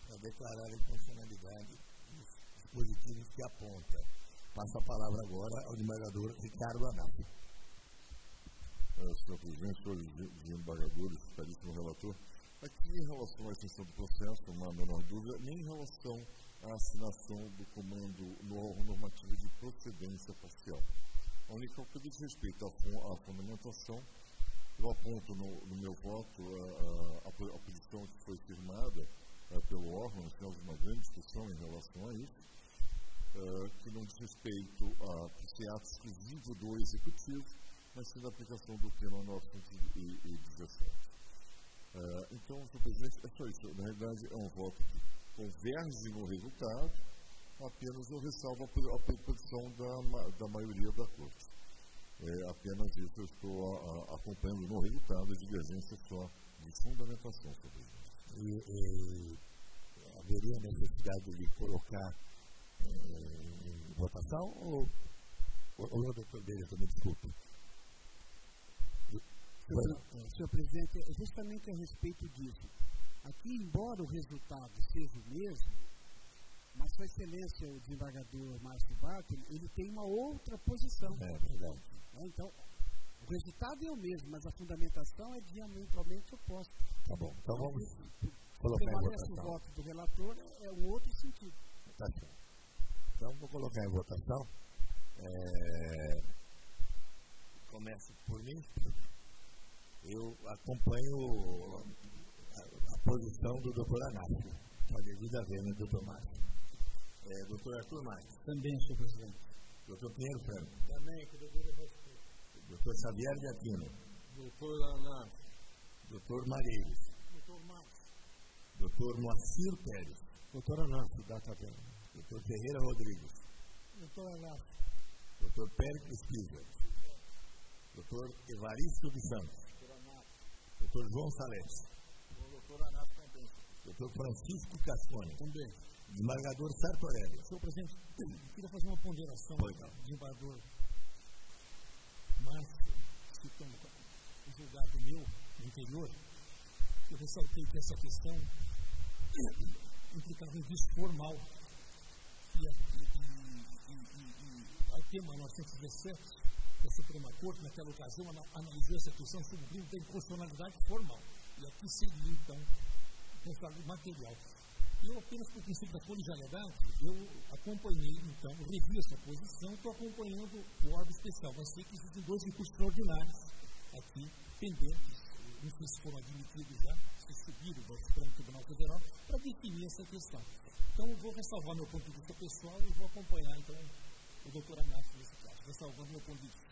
[SPEAKER 1] para declarar a inconstitucionalidade dos dispositivos que aponta. Passo a palavra agora ao desembargador Ricardo Anaf.
[SPEAKER 5] Senhor presidente, senhores desembargadores, caríssimo relator, aqui em relação à extensão do processo, não há a menor dúvida, nem em relação à assinação do comando normativo de procedência parcial. A única coisa que diz respeito à fundamentação, eu aponto no meu voto a posição que foi firmada pelo órgão, nós tivemos uma grande discussão em relação a isso, que não diz respeito a ser ato exclusivo do Executivo, mas sim da aplicação do tema 917. Então, senhor presidente, é só isso. Na realidade, é um voto que converge no resultado, apenas eu ressalvo a posição da maioria da Corte. Apenas isso eu estou acompanhando no resultado, a divergência só de fundamentação, senhor presidente.
[SPEAKER 1] Haveria necessidade de colocar em votação ou o doutor Beira também, desculpe?
[SPEAKER 2] Senhor presidente, justamente a respeito disso. Aqui, embora o resultado seja o mesmo, mas Sua Excelência, o desembargador Márcio Bartoli, ele tem uma outra posição.
[SPEAKER 1] É verdade.
[SPEAKER 2] Então, o resultado é o mesmo, mas a fundamentação é diametralmente oposta.
[SPEAKER 1] Tá bom, então vamos colocar em votação.
[SPEAKER 2] O voto do relator é um outro sentido.
[SPEAKER 1] Tá certo. Então, vou colocar em votação. Começo por mim. Eu acompanho a posição do doutor Anácio, com a devida vênia do doutor Márcio. Doutor Arthur Marques.
[SPEAKER 2] Também, senhor presidente.
[SPEAKER 1] Doutor Pinheiro Franco.
[SPEAKER 2] Também, com o devido respeito.
[SPEAKER 1] Doutor Xavier de Aquino.
[SPEAKER 10] Doutor Anácio.
[SPEAKER 1] Doutor Mareiros.
[SPEAKER 2] Doutor Marques.
[SPEAKER 1] Doutor Moacir Pérez.
[SPEAKER 2] Doutor Anácio, data vênia.
[SPEAKER 1] Doutor Ferreira Rodrigues.
[SPEAKER 2] Doutor Anácio.
[SPEAKER 1] Doutor Pérez Pisa. Doutor Evaristo de Santos. Doutor João Salete.
[SPEAKER 2] Doutor Anácio também.
[SPEAKER 1] Doutor Francisco Cascone.
[SPEAKER 2] Também.
[SPEAKER 1] Desembargador Sartorelli.
[SPEAKER 3] Senhor presidente, eu queria fazer uma ponderação, desembargador Márcio, citando o julgado meu anterior. Eu ressaltei que essa questão implicava em vício formal. E ao tema 917 da Suprema Corte, naquela ocasião, analisou essa questão sob o brilho da inconstitucionalidade formal. E aqui seria, então, responsabilidade material. Eu, apenas por princípio da colegialidade, eu acompanhei, então, revi essa posição, estou acompanhando o órgão especial. Mas sei que existem dois recursos extraordinários aqui, pendentes, não sei se foram admitidos já, se subiram do Supremo Tribunal Federal, para definir essa questão. Então, eu vou ressalvar meu ponto de vista pessoal e vou acompanhar, então, o doutor Anácio nesse caso, ressalvando meu ponto de vista.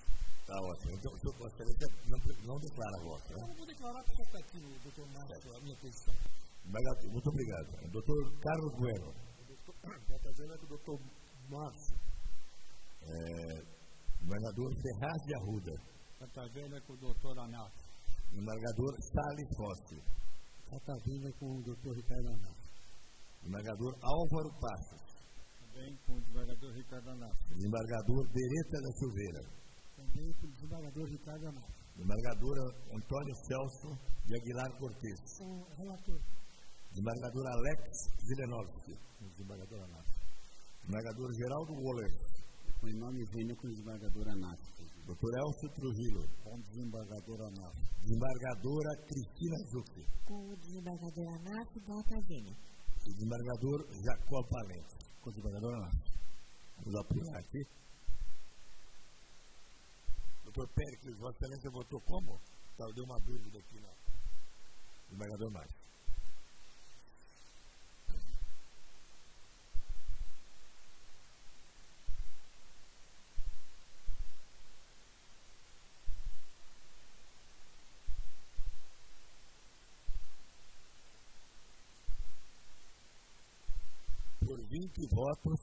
[SPEAKER 1] Tá ótimo. Então, o senhor Excelência não declara a voto, né?
[SPEAKER 3] Eu não vou declarar porque está aqui no doutor Márcio a minha posição.
[SPEAKER 1] Muito obrigado. Doutor Carlos Bueno.
[SPEAKER 2] Data vênia do doutor Márcio.
[SPEAKER 1] Governador Ferraz de Arruda.
[SPEAKER 6] Catavênia com o doutor Anato.
[SPEAKER 1] Desembargador Salles Rossi.
[SPEAKER 3] Catavênia com o doutor Ricardo Anato.
[SPEAKER 1] Desembargador Álvaro Passos.
[SPEAKER 6] Também com o desembargador Ricardo Anato.
[SPEAKER 1] Desembargador Beretta da Silveira.
[SPEAKER 2] Também com o desembargador Ricardo Anato.
[SPEAKER 1] Desembargador Antônio Celso de Aguilar Cortes.
[SPEAKER 2] Com o relator.
[SPEAKER 1] Desembargador Alex Zilenovski.
[SPEAKER 9] Desembargador Anato.
[SPEAKER 1] Desembargador Geraldo Woller.
[SPEAKER 4] Com o nome vênia com o desembargador Anato.
[SPEAKER 1] Dr. Elcio Trujillo.
[SPEAKER 3] Com o desembargador Anato.
[SPEAKER 1] Desembargadora Cristina Zucchi.
[SPEAKER 7] Com o desembargador Anato da Catavênia.
[SPEAKER 1] Desembargador Jacob Valente.
[SPEAKER 9] Com o desembargador Anato.
[SPEAKER 1] Vamos apurar aqui. Doutor Péricles, Vossa Excelência votou como? Tá, deu uma dúvida aqui na desembargador Márcio. Por 20 votos,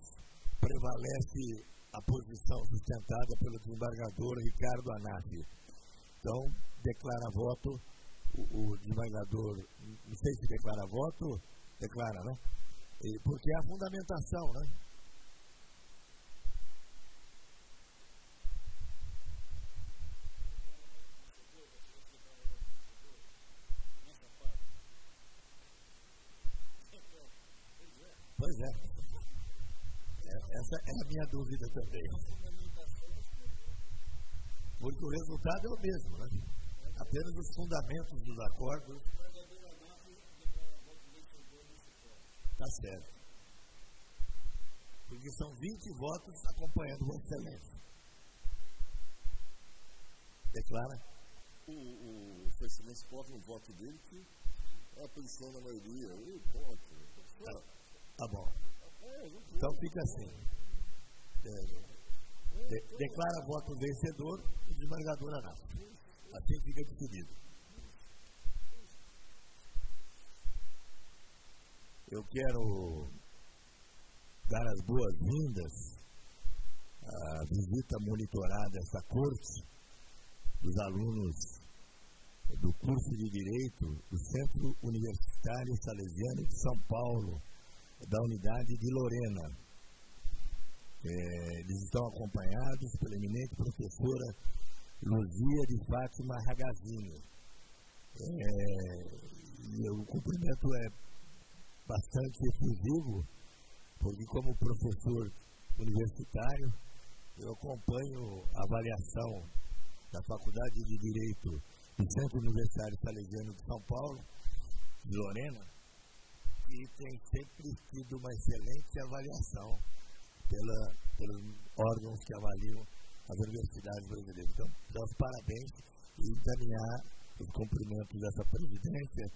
[SPEAKER 1] prevalece a posição sustentada pelo desembargador Ricardo Anafi. Então, declara voto o desembargador, não sei se declara voto, declara, né? Porque é a fundamentação, né? Pois é. Essa é a minha dúvida também. Porque o resultado é o mesmo, né? Apenas os fundamentos dos acordos. Está certo. Porque são 20 votos acompanhando Vossa Excelência. Declara.
[SPEAKER 5] O Sua Excelência pode um voto dele que é a posição da maioria.
[SPEAKER 1] Tá bom. Então fica assim. Declara voto vencedor o desembargador Anato. Assim fica decidido. Eu quero dar as boas-vindas à visita monitorada a essa corte dos alunos do curso de Direito do Centro Universitário Salesiano de São Paulo, da unidade de Lorena. Eles estão acompanhados pela eminente professora Luzia de Fátima Ragazzini. O cumprimento é bastante efusivo, porque como professor universitário, eu acompanho a avaliação da Faculdade de Direito do Centro Universitário Salesiano de São Paulo, de Lorena, e tem sempre tido uma excelente avaliação pelos órgãos que avaliam as universidades brasileiras. Então, dá os parabéns e encaminhar os cumprimentos dessa presidência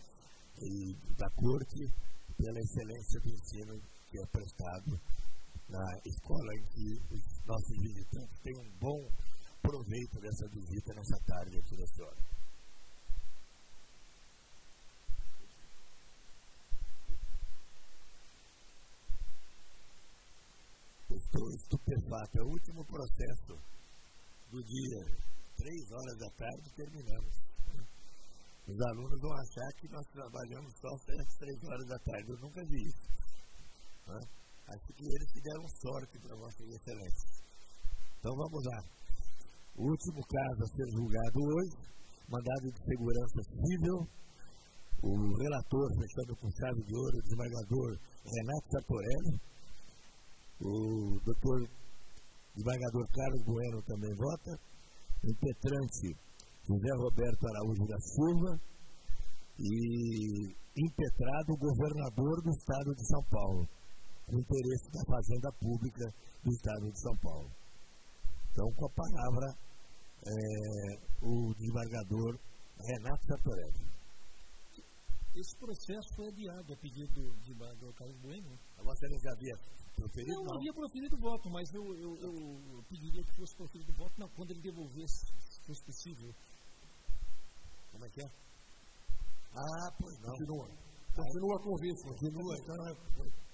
[SPEAKER 1] e da Corte pela excelência do ensino que é prestado na escola em que os nossos visitantes têm um bom proveito dessa visita nessa tarde aqui da senhora. Estou estupefato. É o último processo do dia. 3 horas da tarde terminamos. Os alunos vão achar que nós trabalhamos só até as 3 horas da tarde. Eu nunca vi isso. Acho que eles que deram sorte para Vossa Excelência. Então vamos lá. O último caso a ser julgado hoje, mandado de segurança civil. O relator, fechando com chave de ouro, o desembargador Renato Sartorelli. O doutor desembargador Carlos Bueno também vota. O impetrante José Roberto Araújo da Silva. E impetrado o governador do estado de São Paulo, com interesse da Fazenda Pública do estado de São Paulo. Então, com a palavra, o desembargador Renato Sartorelli.
[SPEAKER 8] Esse processo foi adiado a pedido do desembargador Carlos Bueno.
[SPEAKER 1] Você já havia proferido?
[SPEAKER 8] Não havia proferido o voto, mas eu pediria que fosse proferido o voto quando ele devolvesse, se fosse possível.
[SPEAKER 1] Como é que é? Pois não.
[SPEAKER 8] Continua com vista.
[SPEAKER 1] Continua, então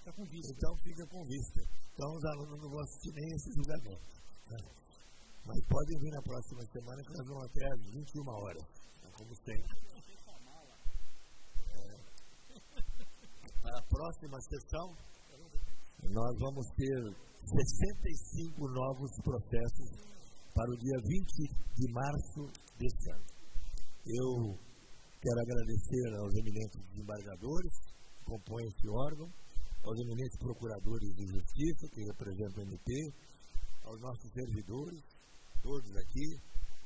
[SPEAKER 8] está com vista.
[SPEAKER 1] Então fica com vista. Então os alunos não vão assistir nem esse julgamento. Mas podem vir na próxima semana que nós vamos até às 21 horas, como sempre. Para a próxima sessão, nós vamos ter 65 novos processos para o dia 20 de março deste ano. Eu quero agradecer aos eminentes desembargadores que compõem esse órgão, aos eminentes procuradores de justiça que representam o MP, aos nossos servidores, todos aqui,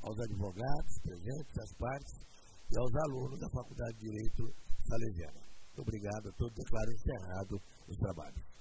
[SPEAKER 1] aos advogados presentes, às partes e aos alunos da Faculdade de Direito Salesiana. Muito obrigado a todos. Declaro encerrado os trabalhos.